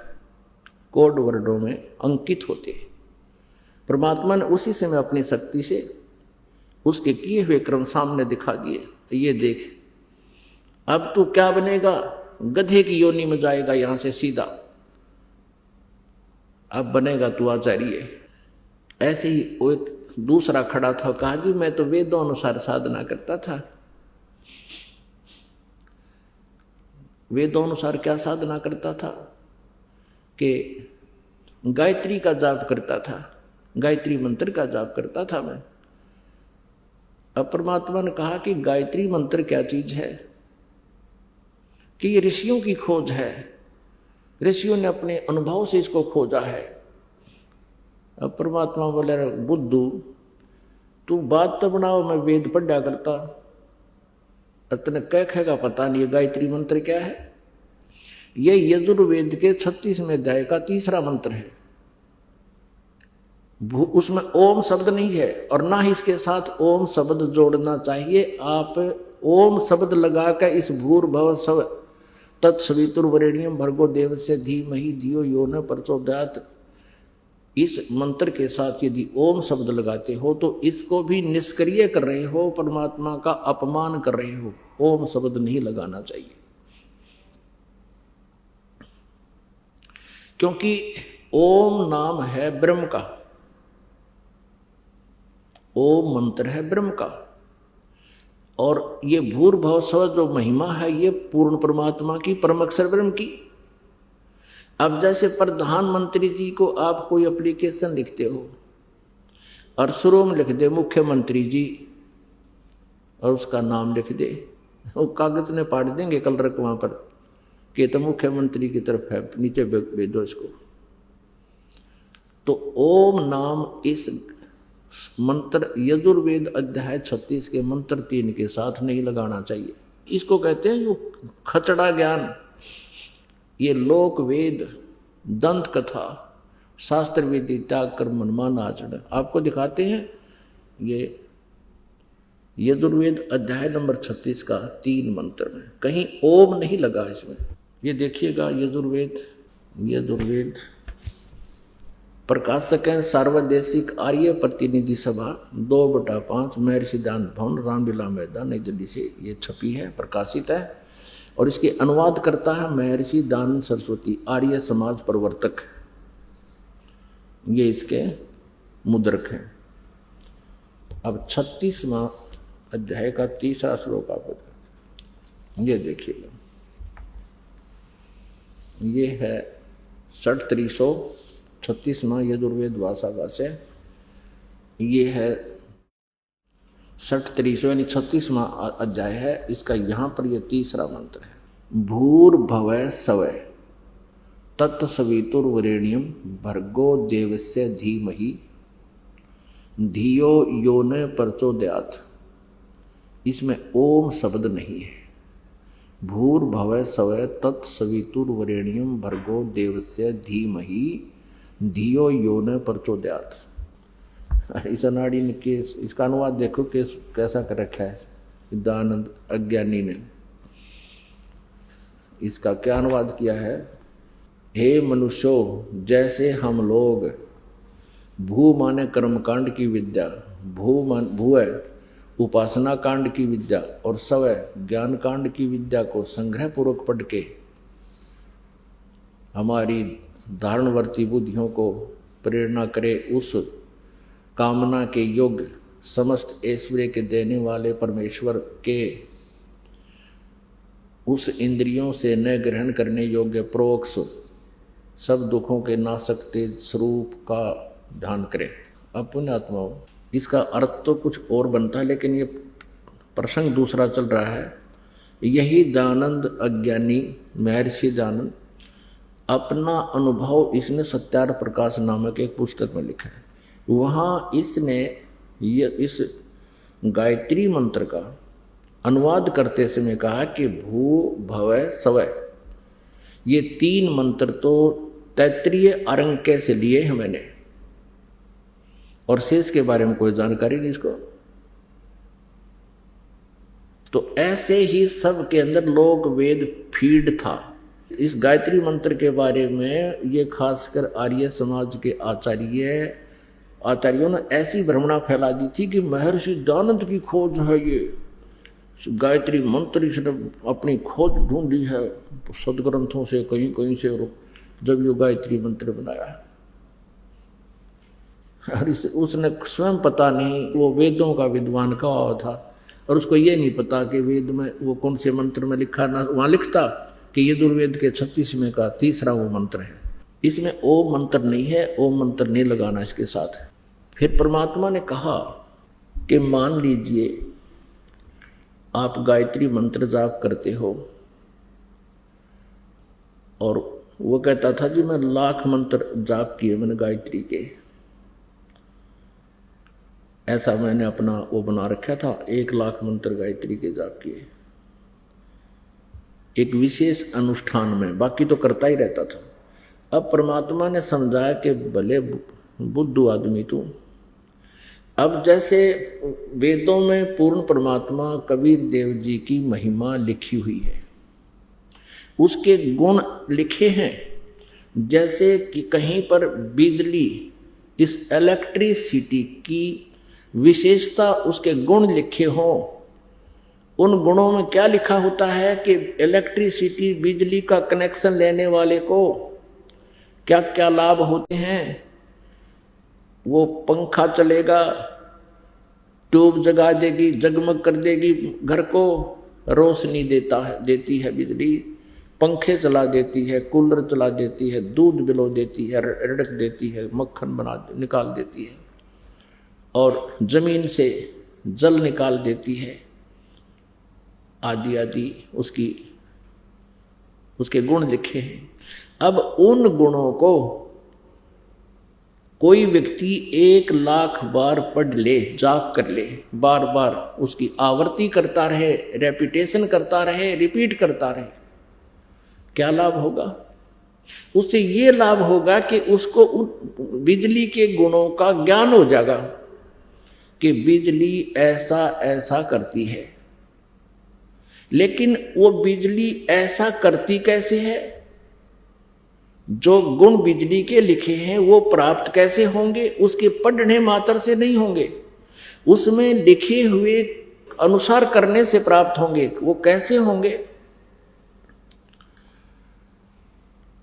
कोड वर्णों में अंकित होते हैं। परमात्मा ने उसी समय अपनी शक्ति से उसके किए हुए क्रम सामने दिखा दिए। तो ये देख, अब तू क्या बनेगा? गधे की योनि में जाएगा यहां से सीधा। अब बनेगा तू आचार्य। ऐसे ही वो एक दूसरा खड़ा था, कहा जी मैं तो वेदों अनुसार साधना करता था। वेदों अनुसार क्या साधना करता था? कि गायत्री का जाप करता था, गायत्री मंत्र का जाप करता था मैं। अब परमात्मा ने कहा कि गायत्री मंत्र क्या चीज है? कि ये ऋषियों की खोज है, ऋषियों ने अपने अनुभव से इसको खोजा है। अब परमात्मा बोले बुद्धू तू बात तो बनाओ, मैं वेद पढ़ा करता, इतने कह पता नहीं गायत्री मंत्र क्या है। ये यजुर्वेद के 36वें अध्याय का 3रा मंत्र है। उसमें ओम शब्द नहीं है और ना ही इसके साथ ओम शब्द जोड़ना चाहिए। आप ओम शब्द लगाकर इस भूर्भुवः स्व तत्सवितुर्वरेण्यं भर्गो देवस्य धीमहि धियो यो न प्रचोदयात् इस मंत्र के साथ यदि ओम शब्द लगाते हो तो इसको भी निष्क्रिय कर रहे हो, परमात्मा का अपमान कर रहे हो। ओम शब्द नहीं लगाना चाहिए, क्योंकि ओम नाम है ब्रह्म का, ओम मंत्र है ब्रह्म का, और ये भूर्भुव स्व जो महिमा है ये पूर्ण परमात्मा की, परम अक्षर ब्रह्म की। अब जैसे प्रधानमंत्री जी को आप कोई एप्लीकेशन लिखते हो और शुरू में लिख दे मुख्यमंत्री जी और उसका नाम लिख दे, वो कागज ने पाट देंगे कलर वहां पर कि तो मुख्यमंत्री की तरफ है, नीचे भेज दो इसको। तो ओम नाम इस मंत्र यजुर्वेद अध्याय 36 के मंत्र 3 के साथ नहीं लगाना चाहिए। इसको कहते हैं जो खचड़ा ज्ञान। ये लोक वेद, दंत कथा, शास्त्र वेदी त्याग कर मनमान आचरण आपको दिखाते हैं। ये यजुर्वेद अध्याय नंबर 36 का 3 मंत्र में कहीं ओम नहीं लगा इसमें। ये देखिएगा यजुर्वेद प्रकाशक हैं सार्वदेशिक आर्य प्रतिनिधि सभा 2/5 महर्षि दान भवन रामलीला मैदान नई दिल्ली से ये छपी है, प्रकाशित है। और इसके अनुवाद करता है महर्षि दानंद सरस्वती, आर्य समाज प्रवर्तक। ये इसके मुद्रक हैं। अब 36वां अध्याय का 3रा श्लोक आपको ये देखिएगा। ये है 36वां यजुर्वेद भाषा भाष्य। ये है 36 यानी 36वां अध्याय है। इसका यहाँ पर यह 3रा मंत्र है। भूर्भुवः स्वः तत्सवितुर्वरेण्यं भर्गो देवस्य धीमहि धियो यो न प्रचोदयात्। इसमें ओम शब्द नहीं है। भूर्भुवः स्वः तत्सवितुर्वरेण्यं भर्गो देवस्य धीमहि धियो यो न प्रचोदयात्। इस अनाड़ी ने इसका अनुवाद देखो कि कैसा कर रखा है दानंद अज्ञानी ने। इसका क्या अनुवाद किया है? हे मनुष्यो, जैसे हम लोग भू माने कर्मकांड की विद्या, भू है उपासना कांड की विद्या और स्व ज्ञान कांड की विद्या को संग्रह पूर्वक पढ़ के हमारी धारणवर्ती बुद्धियों को प्रेरणा करे उस कामना के योग्य समस्त ऐश्वर्य के देने वाले परमेश्वर के उस इंद्रियों से न ग्रहण करने योग्य प्रोक्ष सब दुखों के नाशक तेज स्वरूप का ध्यान करें। अपने आत्माओं, इसका अर्थ तो कुछ और बनता है, लेकिन ये प्रसंग दूसरा चल रहा है। यही दानंद अज्ञानी महर्षि दानंद अपना अनुभव इसने सत्यार्थ प्रकाश नामक एक पुस्तक में लिखा है। वहाँ इसने इस गायत्री मंत्र का अनुवाद करते समय कहा कि भू भवः स्वः ये 3 मंत्र तो तैत्तिरीय अरंके से लिए हैं मैंने, और शेष के बारे में कोई जानकारी नहीं इसको। तो ऐसे ही सब के अंदर लोक वेद फीड था। इस गायत्री मंत्र के बारे में ये खासकर आर्य समाज के आचार्यों ने ऐसी भ्रमणा फैला दी थी कि महर्षि दानंद की खोज है ये गायत्री मंत्र, इसने अपनी खोज ढूंढी है सदग्रंथों से कहीं कहीं से, और जब ये गायत्री मंत्र बनाया। और उसने स्वयं पता नहीं, वो वेदों का विद्वान का हुआ था और उसको ये नहीं पता कि वेद में वो कौन से मंत्र में लिखा, ना वहाँ लिखता कि यजुर्वेद के 36वें का 3रा वो मंत्र है। इसमें ओम मंत्र नहीं है, ओम मंत्र नहीं लगाना इसके साथ। फिर परमात्मा ने कहा कि मान लीजिए आप गायत्री मंत्र जाप करते हो, और वो कहता था जी मैं 1,00,000 मंत्र जाप किए मैंने गायत्री के, ऐसा मैंने अपना वो बना रखा था, 1,00,000 मंत्र गायत्री के जाप किए एक विशेष अनुष्ठान में, बाकी तो करता ही रहता था। अब परमात्मा ने समझाया कि भले बुद्धू आदमी तू, अब जैसे वेदों में पूर्ण परमात्मा कबीर देव जी की महिमा लिखी हुई है, उसके गुण लिखे हैं, जैसे कि कहीं पर बिजली इस इलेक्ट्रिसिटी की विशेषता, उसके गुण लिखे हों। उन गुणों में क्या लिखा होता है कि इलेक्ट्रिसिटी, बिजली का कनेक्शन लेने वाले को क्या क्या लाभ होते हैं। वो पंखा चलेगा, ट्यूब जगा देगी, जगमग कर देगी घर को, रोशनी देती है बिजली, पंखे चला देती है, कूलर चला देती है, दूध बिलो देती है, रड़क देती है, मक्खन निकाल देती है, और जमीन से जल निकाल देती है, आदि आदि उसके गुण लिखे हैं। अब उन गुणों को कोई व्यक्ति 1,00,000 बार पढ़ ले, जाप कर ले, बार बार उसकी आवृत्ति करता रहे, रेपिटेशन करता रहे, रिपीट करता रहे, क्या लाभ होगा? उससे ये लाभ होगा कि उसको बिजली के गुणों का ज्ञान हो जाएगा कि बिजली ऐसा ऐसा करती है। लेकिन वो बिजली ऐसा करती कैसे है? जो गुण बिजली के लिखे हैं वो प्राप्त कैसे होंगे? उसके पढ़ने मात्र से नहीं होंगे, उसमें लिखे हुए अनुसार करने से प्राप्त होंगे। वो कैसे होंगे?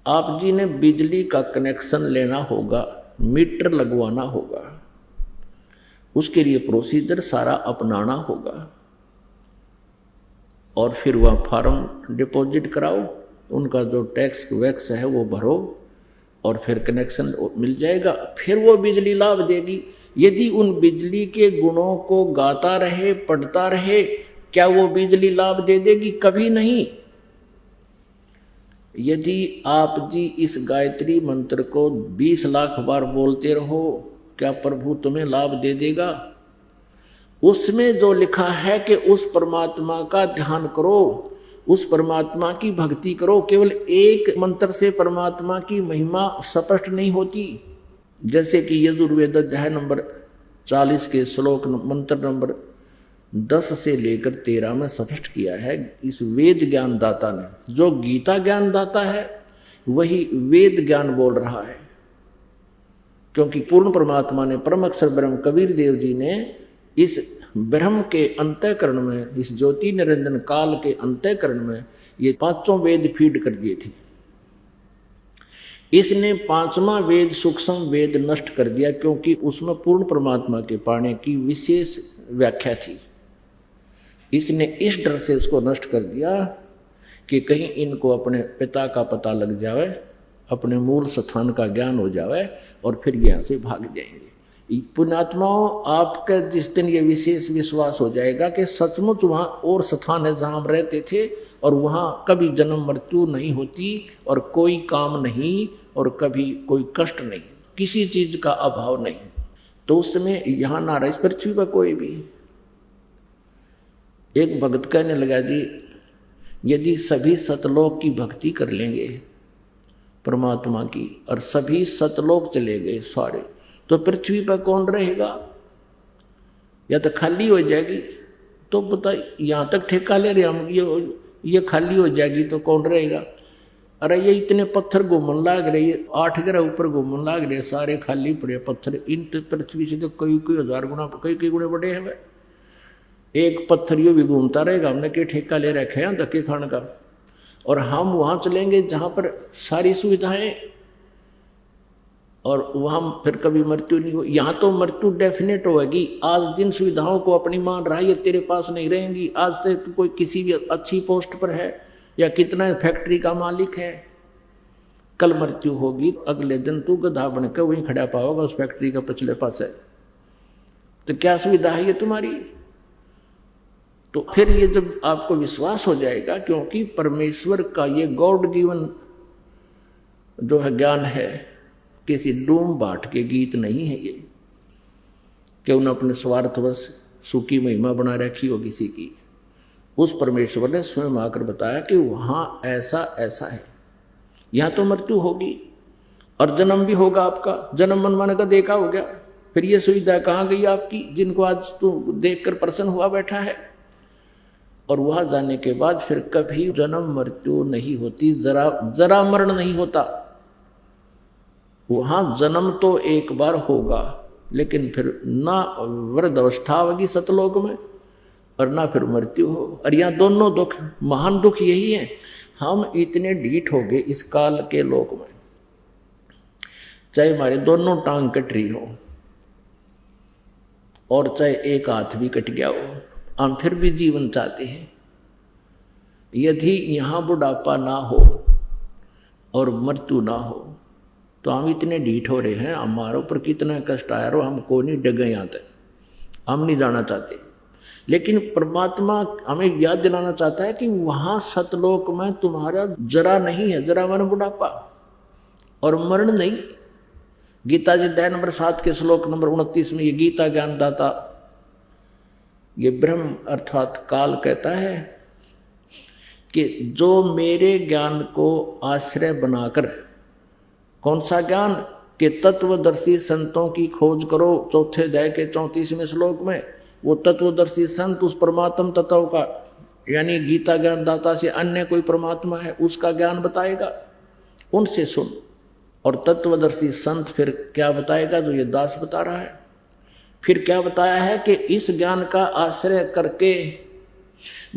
आप जी ने बिजली का कनेक्शन लेना होगा, मीटर लगवाना होगा, उसके लिए प्रोसीजर सारा अपनाना होगा, और फिर वह फॉर्म डिपॉजिट कराओ, उनका जो टैक्स वैक्स है वो भरो, और फिर कनेक्शन मिल जाएगा। फिर वो बिजली लाभ देगी। यदि उन बिजली के गुणों को गाता रहे, पढ़ता रहे, क्या वो बिजली लाभ दे देगी? कभी नहीं। यदि आप जी इस गायत्री मंत्र को 20,00,000 बार बोलते रहो, क्या प्रभु तुम्हें लाभ दे देगा? उसमें जो लिखा है कि उस परमात्मा का ध्यान करो, उस परमात्मा की भक्ति करो। केवल एक मंत्र से परमात्मा की महिमा स्पष्ट नहीं होती। जैसे कि यजुर्वेद अध्याय नंबर 40 के श्लोक मंत्र नंबर 10 से लेकर 13 में स्पष्ट किया है। इस वेद ज्ञान दाता ने, जो गीता ज्ञान दाता है वही वेद ज्ञान बोल रहा है, क्योंकि पूर्ण परमात्मा ने, परम अक्षर ब्रह्म कबीर देव जी ने इस ब्रह्म के अंतःकरण में, इस ज्योति निरंजन काल के अंतःकरण में ये 5 वेद फीड कर दिए थे। इसने 5वां वेद सूक्ष्म वेद नष्ट कर दिया, क्योंकि उसमें पूर्ण परमात्मा के पाने की विशेष व्याख्या थी। इसने इस डर से उसको नष्ट कर दिया कि कहीं इनको अपने पिता का पता लग जावे, अपने मूल स्थान का ज्ञान हो जावे, और फिर यहाँ से भाग जाएंगे। पुण्यात्माओं, आपका जिस दिन ये विशेष विश्वास हो जाएगा कि सचमुच वहाँ और स्थान है जहाँ हम रहते थे, और वहाँ कभी जन्म मृत्यु नहीं होती, और कोई काम नहीं, और कभी कोई कष्ट नहीं, किसी चीज का अभाव नहीं, तो उस समय यहाँ ना रहे इस पृथ्वी पर कोई भी। एक भक्त कहने लगा, जी यदि सभी सतलोक की भक्ति कर लेंगे परमात्मा की, और सभी सतलोक चले गए सारे, तो पृथ्वी पर कौन रहेगा? या तो खाली हो जाएगी। तो पता यहाँ तक ठेका ले रहे हम, ये खाली हो जाएगी तो कौन रहेगा? अरे ये इतने पत्थर घूमन लाग रहे, 8 ग्रह ऊपर घूमन लाग रहे, सारे खाली पड़े पत्थर। इन पृथ्वी से तो कई हजार गुना, कई गुणे बड़े हैं। एक पत्थर यो भी घूमता रहेगा, हमने क्या ठेका ले रखे हैं धक्के खाने का। और हम वहाँ चलेंगे जहाँ पर सारी सुविधाएं, और वहाँ फिर कभी मृत्यु नहीं हो। यहाँ तो मृत्यु डेफिनेट होगी। आज जिन सुविधाओं को अपनी मान रहा है ये तेरे पास नहीं रहेंगी। आज से तो कोई किसी भी अच्छी पोस्ट पर है, या कितना फैक्ट्री का मालिक है, कल मृत्यु होगी, अगले दिन तू गधा बनकर वहीं खड़ा पाओगा उस फैक्ट्री का पिछले पास है। तो क्या सुविधा है ये तुम्हारी? तो फिर ये जब आपको विश्वास हो जाएगा, क्योंकि परमेश्वर का ये गॉड गिवन जो है ज्ञान है, किसी डूम बाट के गीत नहीं है ये, कि उन्हें अपने स्वार्थवश सुखी महिमा बना रखी हो किसी की। उस परमेश्वर ने स्वयं आकर बताया कि वहाँ ऐसा ऐसा है, यहाँ तो मृत्यु होगी और जन्म भी होगा आपका। जन्म मनमाने का देखा हो गया, फिर ये सुविधा कहाँ गई आपकी, जिनको आज तो देखकर प्रसन्न हुआ बैठा है। और वहाँ जाने के बाद फिर कभी जन्म मृत्यु नहीं होती, जरा मरण नहीं होता। वहां जन्म तो एक बार होगा, लेकिन फिर ना वृद्ध अवस्था होगी सतलोक में और ना फिर मृत्यु हो। और यहाँ दोनों दुख, महान दुख यही है, हम इतने ढीठ हो गए इस काल के लोक में, चाहे हमारे दोनों टांग कट रही हो और चाहे एक हाथ भी कट गया हो, हम फिर भी जीवन चाहते हैं। यदि यहाँ बुढ़ापा ना हो और मृत्यु ना हो तो हम इतने ढीठ हो रहे हैं, हमारे ऊपर कितना कष्ट आया रो, हमको नहीं डगे यहाँ तक, हम नहीं जाना चाहते। लेकिन परमात्मा हमें याद दिलाना चाहता है कि वहां सतलोक में तुम्हारा जरा नहीं है, जरा मन बुढ़ापा और मरण नहीं। गीता जी अध्याय नंबर 7 के श्लोक नंबर 29 में ये गीता ज्ञानदाता, ये ब्रह्म अर्थात काल कहता है कि जो मेरे ज्ञान को आश्रय बनाकर, कौन सा ज्ञान, कि तत्वदर्शी संतों की खोज करो, चौथे अध्याय के 34वें श्लोक में वो तत्वदर्शी संत उस परमात्म तत्व का, यानी गीता ज्ञानदाता से अन्य कोई परमात्मा है उसका ज्ञान बताएगा, उनसे सुन। और तत्वदर्शी संत फिर क्या बताएगा, जो ये दास बता रहा है। फिर क्या बताया है कि इस ज्ञान का आश्रय करके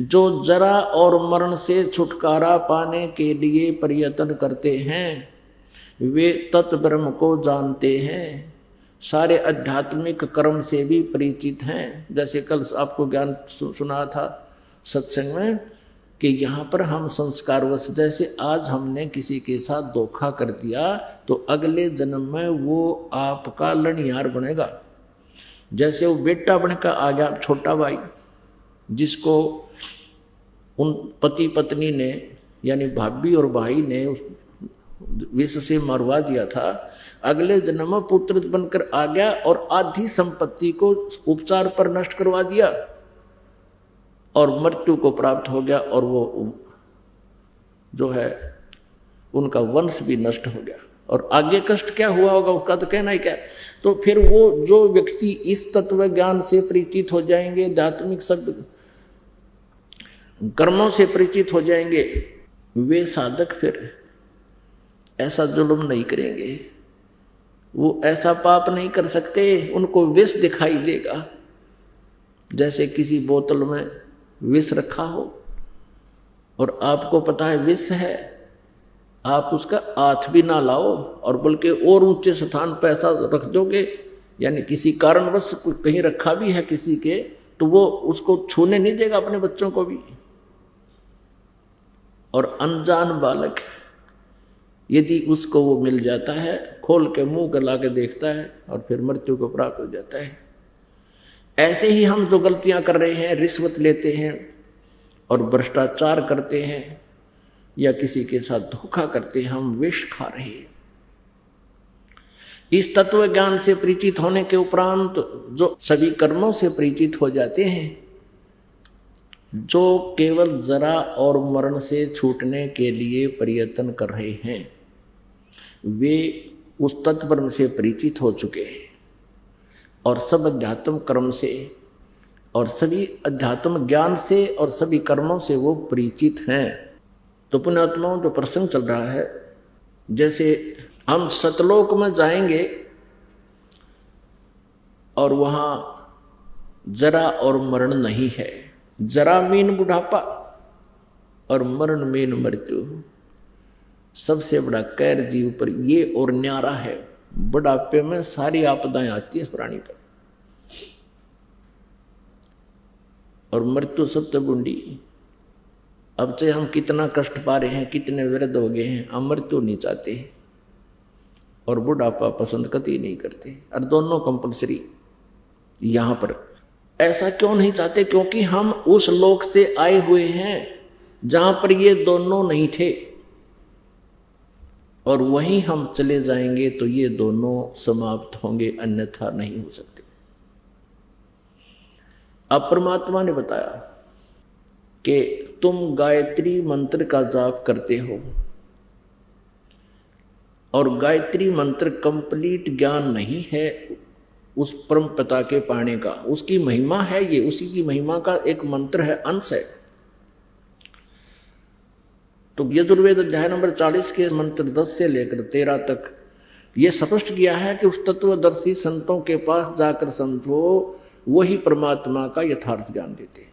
जो जरा और मरण से छुटकारा पाने के लिए प्रयत्न करते हैं वे तत्ब्रह्म को जानते हैं, सारे आध्यात्मिक कर्म से भी परिचित हैं। जैसे कल आपको ज्ञान सुना था सत्संग में कि यहाँ पर हम संस्कारवश, जैसे आज हमने किसी के साथ धोखा कर दिया तो अगले जन्म में वो आपका लड़ियार बनेगा। जैसे वो बेटा बनकर आ गया छोटा भाई, जिसको उन पति पत्नी ने यानी भाभी और भाई ने विष से मरवा दिया था, अगले जन्म में पुत्र बनकर आ गया और आधी संपत्ति को उपचार पर नष्ट करवा दिया और मृत्यु को प्राप्त हो गया, और वो जो है उनका वंश भी नष्ट हो गया। और आगे कष्ट क्या हुआ होगा उसका तो कहना ही क्या। तो फिर वो जो व्यक्ति इस तत्व ज्ञान से परिचित हो जाएंगे, आध्यात्मिक सब कर्मों से परिचित हो जाएंगे, वे साधक फिर ऐसा जुल्म नहीं करेंगे, वो ऐसा पाप नहीं कर सकते। उनको विष दिखाई देगा, जैसे किसी बोतल में विष रखा हो और आपको पता है विष है, आप उसका हाथ भी ना लाओ और बल्कि और ऊंचे स्थान पर ऐसा रख दोगे, यानी किसी कारणवश कहीं रखा भी है किसी के, तो वो उसको छूने नहीं देगा अपने बच्चों को भी। और अनजान बालक यदि उसको वो मिल जाता है, खोल के मुंह गला के देखता है और फिर मृत्यु को प्राप्त हो जाता है। ऐसे ही हम जो गलतियां कर रहे हैं, रिश्वत लेते हैं और भ्रष्टाचार करते हैं या किसी के साथ धोखा करते हैं, हम विष खा रहे हैं। इस तत्व ज्ञान से परिचित होने के उपरांत जो सभी कर्मों से परिचित हो जाते हैं, जो केवल जरा और मरण से छूटने के लिए प्रयत्न कर रहे हैं, वे उस तत्व से परिचित हो चुके हैं और सब अध्यात्म कर्म से और सभी अध्यात्म ज्ञान से और सभी कर्मों से वो परिचित हैं। तो पुण्यात्माओं, जो प्रसंग चल रहा है, जैसे हम सतलोक में जाएंगे और वहाँ जरा और मरण नहीं है। जरा मीन बुढ़ापा और मरण मीन मृत्यु। सबसे बड़ा कैर जीव पर ये और न्यारा है। बुढ़ापे में सारी आपदाएं आती है प्राणी पर, और मृत्यु सबसे बूंदी। अब से हम कितना कष्ट पा रहे हैं, कितने वृद्ध हो गए हैं, हम मृत्यु नहीं चाहते और बुढ़ापा पसंद कतई नहीं करते, और दोनों कंपलसरी यहाँ पर। ऐसा क्यों नहीं चाहते? क्योंकि हम उस लोक से आए हुए हैं जहां पर ये दोनों नहीं थे, और वहीं हम चले जाएंगे तो ये दोनों समाप्त होंगे, अन्यथा नहीं हो सकते। अब परमात्मा ने बताया कि तुम गायत्री मंत्र का जाप करते हो, और गायत्री मंत्र कंप्लीट ज्ञान नहीं है उस परम पिता के पाने का, उसकी महिमा है, ये उसी की महिमा का एक मंत्र है, अंश है। तो यजुर्वेद अध्याय नंबर 40 के मंत्र 10 से लेकर 13 तक ये स्पष्ट किया है कि उस तत्वदर्शी संतों के पास जाकर समझो, वही परमात्मा का यथार्थ ज्ञान देते हैं।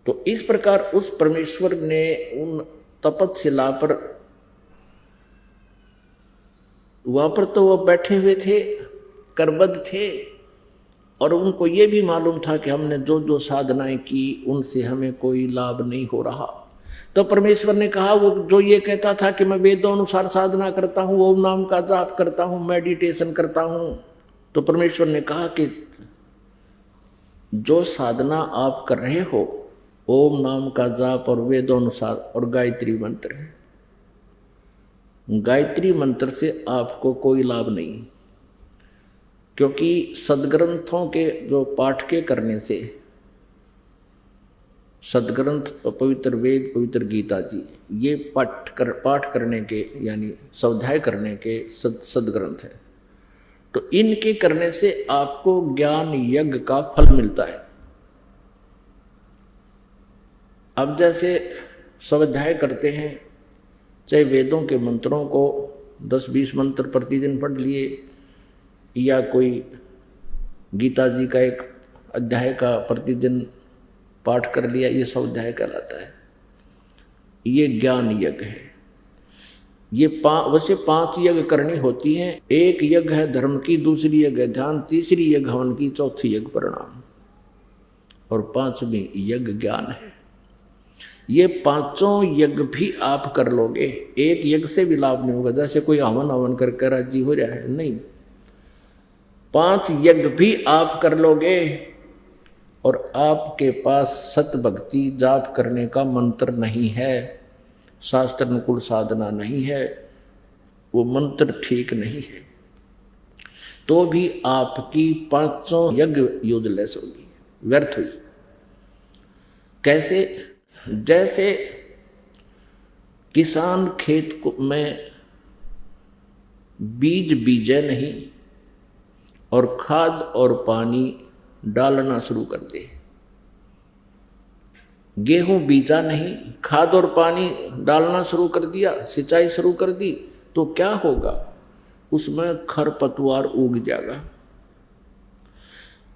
तो इस प्रकार उस परमेश्वर ने उन तपतशिला पर, वहां पर तो वो बैठे हुए थे, करबद्ध थे, और उनको ये भी मालूम था कि हमने जो जो साधनाएं की उनसे हमें कोई लाभ नहीं हो रहा। तो परमेश्वर ने कहा, वो जो ये कहता था कि मैं वेदों अनुसार साधना करता हूँ, ओम नाम का जाप करता हूँ, मेडिटेशन करता हूँ, तो परमेश्वर ने कहा कि जो साधना आप कर रहे हो, ओम नाम का जाप और वेदों अनुसार और गायत्री मंत्र है, गायत्री मंत्र से आपको कोई लाभ नहीं, क्योंकि सदग्रंथों के जो पाठ के करने से, सदग्रंथ तो पवित्र वेद, पवित्र गीता जी, ये पाठ करने के यानी स्वाध्याय करने के सदग्रंथ है, तो इनके करने से आपको ज्ञान यज्ञ का फल मिलता है। अब जैसे स्वाध्याय करते हैं, चाहे वेदों के मंत्रों को 10-20 मंत्र प्रतिदिन पढ़ लिए, या कोई गीता जी का एक अध्याय का प्रतिदिन पाठ कर लिया, ये स्वाध्याय कहलाता है। ये ज्ञान यज्ञ है। ये वैसे 5 यज्ञ करनी होती हैं। एक यज्ञ है धर्म की, दूसरी यज्ञ है ध्यान, तीसरी यज्ञ हवन की, चौथी यज्ञ प्रणाम, और 5वीं यज्ञ ज्ञान है। ये 5 यज्ञ भी आप कर लोगे, एक यज्ञ से भी लाभ नहीं होगा। जैसे कोई हवन करके राजी हो रहा है, नहीं, 5 यज्ञ भी आप कर लोगे और आपके पास सत भक्ति जाप करने का मंत्र नहीं है, शास्त्र अनुकूल साधना नहीं है, वो मंत्र ठीक नहीं है, तो भी आपकी 5 यज्ञ यूजलेस होगी, व्यर्थ हुई। कैसे? जैसे किसान खेत में बीज बीजे नहीं और खाद और पानी डालना शुरू कर दे, गेहूं बीजा नहीं, खाद और पानी डालना शुरू कर दिया, सिंचाई शुरू कर दी, तो क्या होगा? उसमें खरपतवार उग जाएगा,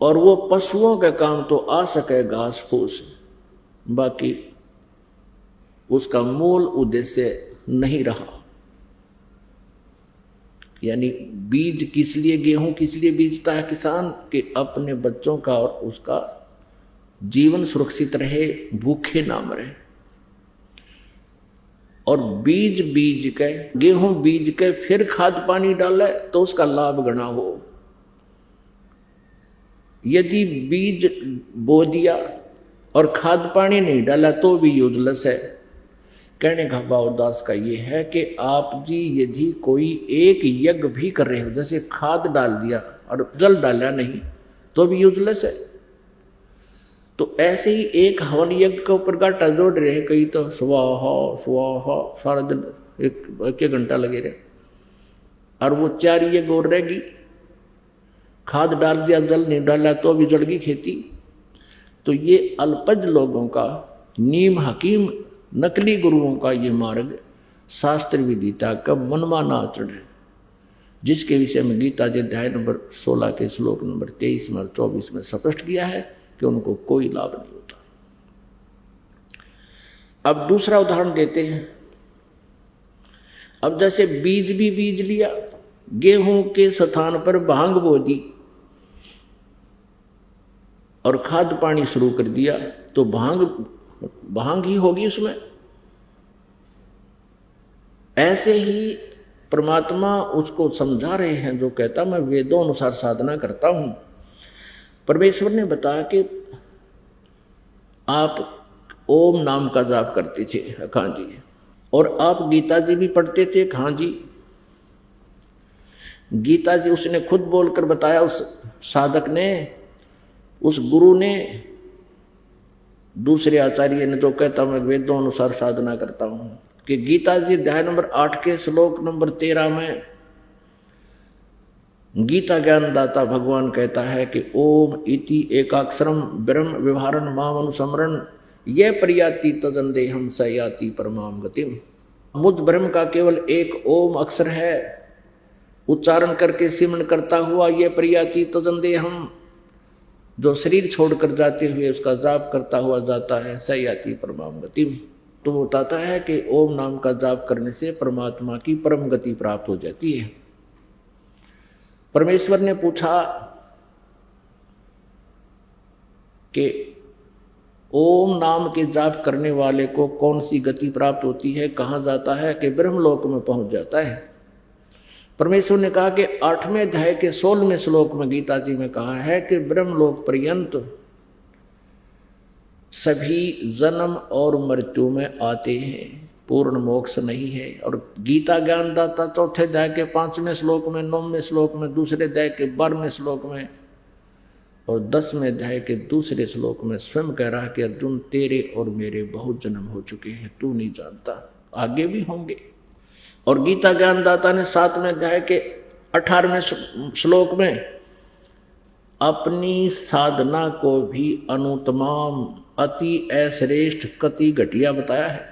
और वो पशुओं का काम तो आ सके घास फूस, बाकी उसका मूल उद्देश्य नहीं रहा। यानी बीज किस लिए, गेहूं किस लिए बीजता है किसान? कि अपने बच्चों का और उसका जीवन सुरक्षित रहे, भूखे ना मरे। और बीज के, गेहूं बीज के फिर खाद पानी डाले तो उसका लाभ गणा हो। यदि बीज बो दिया और खाद पानी नहीं डाला तो भी यूजलेस है। कहने का भाव दास का ये है कि आप जी यदि कोई एक यज्ञ भी कर रहे हो, जैसे खाद डाल दिया और जल डाला नहीं, तो भी यूजलेस है। तो ऐसे ही एक हवन यज्ञ के ऊपर गाटा जोड़ रहे, कई तो स्वाहा स्वाहा सारा दिन एक घंटा लगे रहे, और वो 4 यज्ञ और रहेगी। खाद डाल दिया, जल नहीं डाला तो भी जड़ गई खेती। तो ये अल्पज लोगों का, नीम हकीम नकली गुरुओं का ये मार्ग शास्त्र विदिता का मनमाना आचरण है, जिसके विषय में गीता जी अध्याय नंबर 16 के श्लोक नंबर 23 में और 24 में स्पष्ट किया है कि उनको कोई लाभ नहीं होता। अब दूसरा उदाहरण देते हैं। अब जैसे बीज भी बीज लिया, गेहूं के स्थान पर भांग बो दी और खाद पानी शुरू कर दिया, तो भांग ही होगी उसमें। ऐसे ही परमात्मा उसको समझा रहे हैं जो कहता मैं वेदों अनुसार साधना करता हूं। परमेश्वर ने बताया कि आप ओम नाम का जाप करते थे, हाँ जी, और आप गीता जी भी पढ़ते थे, हाँ जी। गीता जी उसने खुद बोलकर बताया, उस साधक ने, उस गुरु ने, दूसरे आचार्य ने, तो कहता मैं वेदों अनुसार साधना करता हूं। कि गीता जी अध्याय नंबर 8 के श्लोक नंबर 13 में गीता ज्ञानदाता भगवान कहता है कि ओम इति एकाक्षरम ब्रह्म व्यवहारन माम अनुसमरण ये प्रयाति तदंदेहम सयाति परमाम गतिम। मुझ ब्रह्म का केवल एक ओम अक्षर है, उच्चारण करके सिमरण करता हुआ ये प्रयाति तजंदे हम, जो शरीर छोड़कर जाते हुए उसका जाप करता हुआ जाता है, सही आती परमाम गति। तो बताता है कि ओम नाम का जाप करने से परमात्मा की परम गति प्राप्त हो जाती है। परमेश्वर ने पूछा कि ओम नाम के जाप करने वाले को कौन सी गति प्राप्त होती है, कहाँ जाता है, कि ब्रह्मलोक में पहुंच जाता है। परमेश्वर ने कहा कि 8वें अध्याय के 16वें श्लोक में गीता जी में कहा है कि ब्रह्मलोक पर्यंत सभी जन्म और मृत्यु में आते हैं, पूर्ण मोक्ष नहीं है। और गीता ज्ञानदाता 4थे अध्याय के 5वें श्लोक में, 9वें श्लोक में, 2रे अध्याय के 12वें श्लोक में और 10वें अध्याय के 2रे श्लोक में स्वयं कह रहा है कि अर्जुन तेरे और मेरे बहुत जन्म हो चुके हैं, तू नहीं जानता, आगे भी होंगे। और गीता ज्ञानदाता ने 7वें अध्याय के 18वें श्लोक में अपनी साधना को भी अनुत्तम अति अश्रेष्ठ कति घटिया बताया है।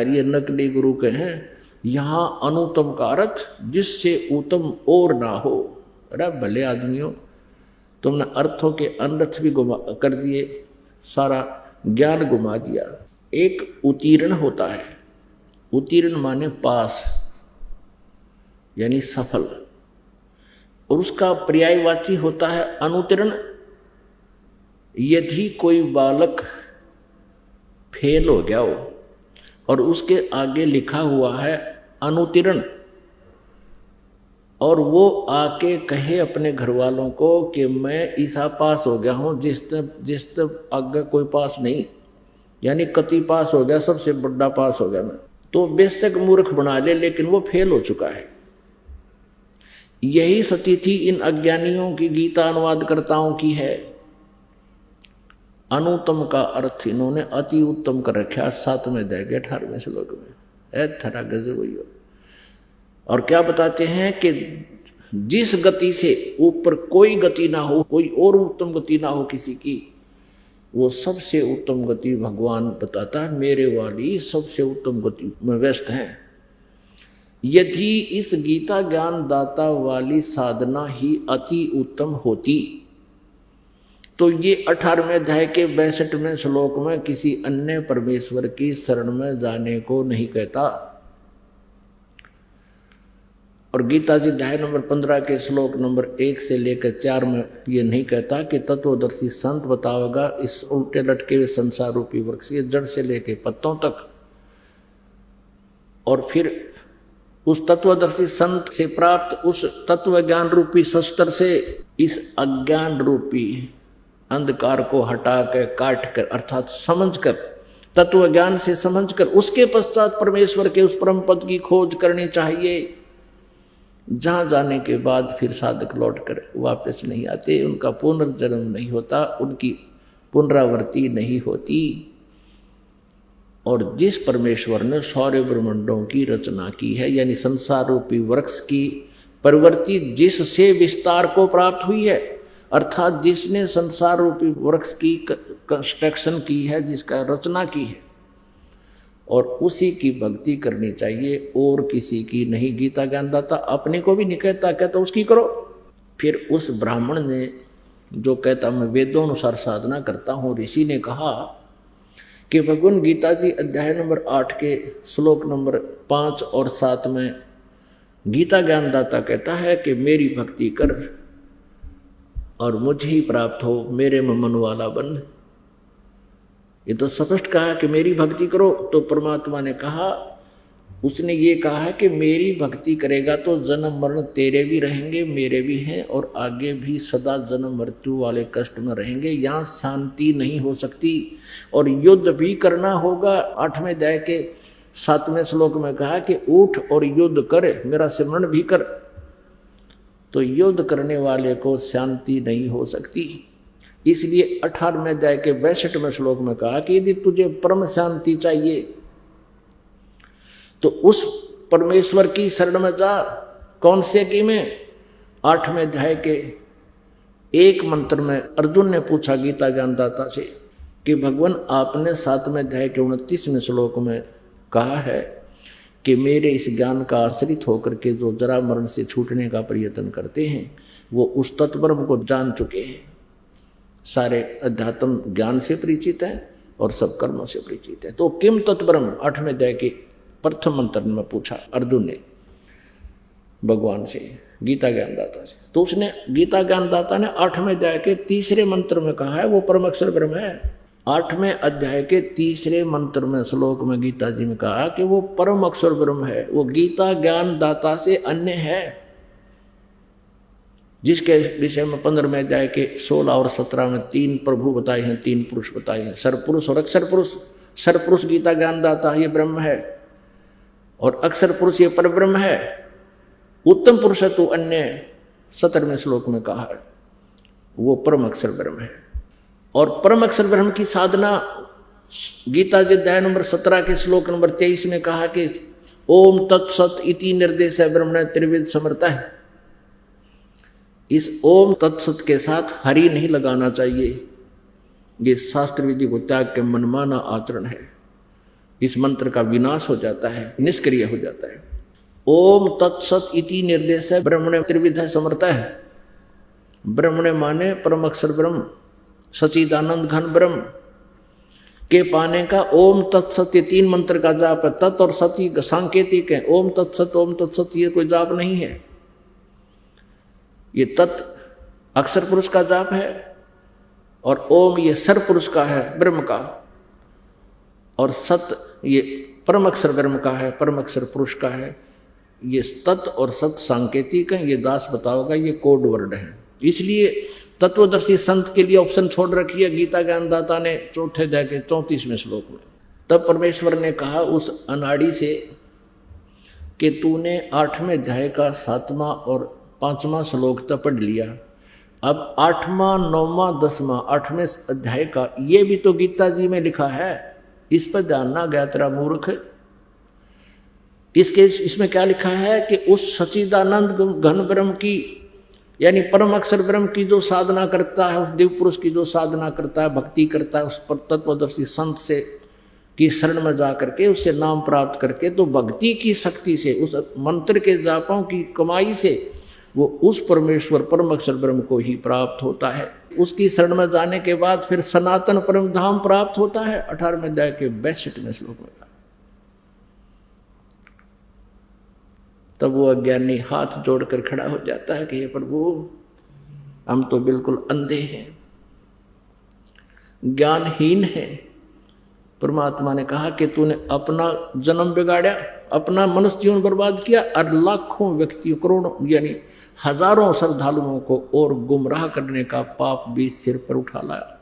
ये नकली गुरु के हैं, यहां अनुत्तम का अर्थ जिससे उत्तम और ना हो। अरे भले आदमियों, तुमने अर्थों के अनर्थ भी गुमा कर दिए, सारा ज्ञान गुमा दिया। एक उत्तीर्ण होता है, उत्तीर्ण माने पास यानी सफल, और उसका पर्यायवाची होता है अनुत्तीर्ण। यदि कोई बालक फेल हो गया हो और उसके आगे लिखा हुआ है अनुत्तीर्ण, और वो आके कहे अपने घर वालों को कि मैं ईसा पास हो गया हूँ, जिस तब आगे कोई पास नहीं, यानी कति पास हो गया, सबसे बड़ा पास हो गया मैं, तो बेशक मूर्ख बना ले, लेकिन वो फेल हो चुका है। यही स्थिति इन अज्ञानियों की गीता अनुवादकर्ताओं की है। अनुत्तम का अर्थ इन्होंने अति उत्तम कर रखा 7वें अध्याय के 18वें श्लोक में। थरा गजब हुई। और क्या बताते हैं कि जिस गति से ऊपर कोई गति ना हो, कोई और उत्तम गति ना हो किसी की, वो सबसे उत्तम गति भगवान बताता है, मेरे वाली सबसे उत्तम गति में व्यस्त है। यदि इस गीता ज्ञान दाता वाली साधना ही अति उत्तम होती तो ये 18वें अध्याय के 62वें श्लोक में किसी अन्य परमेश्वर की शरण में जाने को नहीं कहता। और गीता जी अध्याय नंबर 15 के श्लोक नंबर 1 से लेकर 4 में ये नहीं कहता कि तत्वदर्शी संत बतावेगा इस उल्टे लटके हुए संसार रूपी वृक्ष के जड़ से लेकर पत्तों तक, और फिर उस तत्वदर्शी संत से प्राप्त उस तत्व ज्ञान रूपी शस्त्र से इस अज्ञान रूपी अंधकार को हटा कर, काट कर, अर्थात समझकर, तत्व ज्ञान से समझकर उसके पश्चात परमेश्वर के उस परम पद की खोज करनी चाहिए, जहां जाने के बाद फिर साधक लौट कर वापस नहीं आते, उनका पुनर्जन्म नहीं होता, उनकी पुनरावृत्ति नहीं होती। और जिस परमेश्वर ने सारे ब्रह्मांडों की रचना की है, यानी संसार रूपी वृक्ष की प्रवृत्ति जिससे विस्तार को प्राप्त हुई है, अर्थात जिसने संसार रूपी वृक्ष की कंस्ट्रक्शन की है, जिसका रचना की है, और उसी की भक्ति करनी चाहिए और किसी की नहीं। गीता ज्ञानदाता अपने को भी नहीं कहता, कहता उसकी करो। फिर उस ब्राह्मण ने जो कहता मैं वेदों अनुसार साधना करता हूँ, ऋषि ने कहा कि भगवान गीता जी अध्याय नंबर 8 के श्लोक नंबर 5 और 7 में गीता ज्ञानदाता कहता है कि मेरी भक्ति कर और मुझे ही प्राप्त हो, मेरे में मन वाला बन। ये तो स्पष्ट कहा कि मेरी भक्ति करो। तो परमात्मा ने कहा, उसने ये कहा है कि मेरी भक्ति करेगा तो जन्म मरण तेरे भी रहेंगे, मेरे भी हैं, और आगे भी सदा जन्म मृत्यु वाले कष्ट में रहेंगे। यहाँ शांति नहीं हो सकती और युद्ध भी करना होगा। 8वें अध्याय के 7वें श्लोक में कहा कि उठ और युद्ध कर, मेरा सिमरण भी कर। तो युद्ध करने वाले को शांति नहीं हो सकती। इसलिए 18वें अध्याय के 62वें श्लोक में कहा कि यदि तुझे परम शांति चाहिए तो उस परमेश्वर की शरण में जा। कौन से की में? 8वें अध्याय के एक मंत्र में अर्जुन ने पूछा गीता ज्ञानदाता से कि भगवान आपने 7वें अध्याय के 29वें श्लोक में कहा है कि मेरे इस ज्ञान का आश्रित होकर के जो जरा मरण से छूटने का प्रयत्न करते हैं वो उस तत्ब्रह्म को जान चुके हैं, सारे अध्यात्म ज्ञान से परिचित हैं और सब कर्मों से परिचित है। तो किम तत्ब्रह्म 8वें अध्याय के प्रथम मंत्र में पूछा अर्जुन ने भगवान से, गीता ज्ञानदाता से। तो उसने गीता ज्ञानदाता ने 8वें अध्याय के तीसरे मंत्र में कहा है वो परम अक्षर ब्रह्म है। 8वें अध्याय के तीसरे मंत्र में श्लोक में गीता जी में कहा कि वो परम अक्षर ब्रह्म है, वो गीता ज्ञानदाता से अन्य है, जिसके विषय में 15वें अध्याय के 16 और 17 में 3 प्रभु बताए हैं, 3 पुरुष बताए हैं, सरपुरुष और अक्षर पुरुष। सरपुरुष गीता ज्ञानदाता ये ब्रह्म है और अक्षर पुरुष ये परब्रह्म है। उत्तम पुरुष तो अन्य 17वें श्लोक में कहा है वो परम अक्षर ब्रह्म है। और परम अक्षर ब्रह्म की साधना गीता जी अध्याय नंबर 17 के श्लोक नंबर 23 में कहा कि ओम तत्सत इति निर्देश है ब्रह्मण त्रिविध समर्थ है। इस ओम तत्सत के साथ हरि नहीं लगाना चाहिए, ये शास्त्र विधि को त्याग के मनमाना आचरण है। इस मंत्र का विनाश हो जाता है, निष्क्रिय हो जाता है। ओम तत्सत इति निर्देश है ब्रह्मण त्रिविध समर्थ है। ब्रह्मण माने परम अक्षर ब्रह्म, सचिदानंद घन ब्रह्म के पाने का ओम तत्सत, ये 3 मंत्र का जाप है। तत् और सती सांकेतिक है, ओम तत्सत ये कोई जाप नहीं है। ये तत् अक्षर पुरुष का जाप है और ओम ये सर पुरुष का है ब्रह्म का, और सत ये परम अक्षर ब्रह्म का है, परम अक्षर पुरुष का है। ये तत् और सत सांकेतिक है, ये दास बताओगा, ये कोड वर्ड है। इसलिए तत्वदर्शी संत के लिए ऑप्शन छोड़ रखी है गीता ज्ञानदाता ने 4थे अध्याय के 34वें श्लोक में। तब परमेश्वर ने कहा उस अनाड़ी से कि तूने 8वें अध्याय का 7वां और 5वां श्लोक तक पढ़ लिया, अब 8वां 9वां 10वां 8वें अध्याय का ये भी तो गीता जी में लिखा है, इस पर ध्यान ना गया तेरा मूर्ख। इसमें क्या लिखा है कि उस सच्चिदानंद घन ब्रह्म की यानी परम अक्षर ब्रह्म की जो साधना करता है, उस दिव्य पुरुष की जो साधना करता है, भक्ति करता है, उस पर तत्वदर्शी संत से की शरण में जा करके उससे नाम प्राप्त करके, तो भक्ति की शक्ति से, उस मंत्र के जापों की कमाई से वो उस परमेश्वर परम अक्षर ब्रह्म को ही प्राप्त होता है। उसकी शरण में जाने के बाद फिर सनातन परम धाम प्राप्त होता है। 18वें अध्याय के 62वें श्लोक में कहा। तब वो अज्ञानी हाथ जोड़कर खड़ा हो जाता है कि हे प्रभु हम तो बिल्कुल अंधे हैं, ज्ञानहीन हैं। परमात्मा ने कहा कि तूने अपना जन्म बिगाड़ा, अपना मनुष्य जीवन बर्बाद किया और लाखों व्यक्तियों करोड़ों यानी हजारों श्रद्धालुओं को और गुमराह करने का पाप भी सिर पर उठा लाया।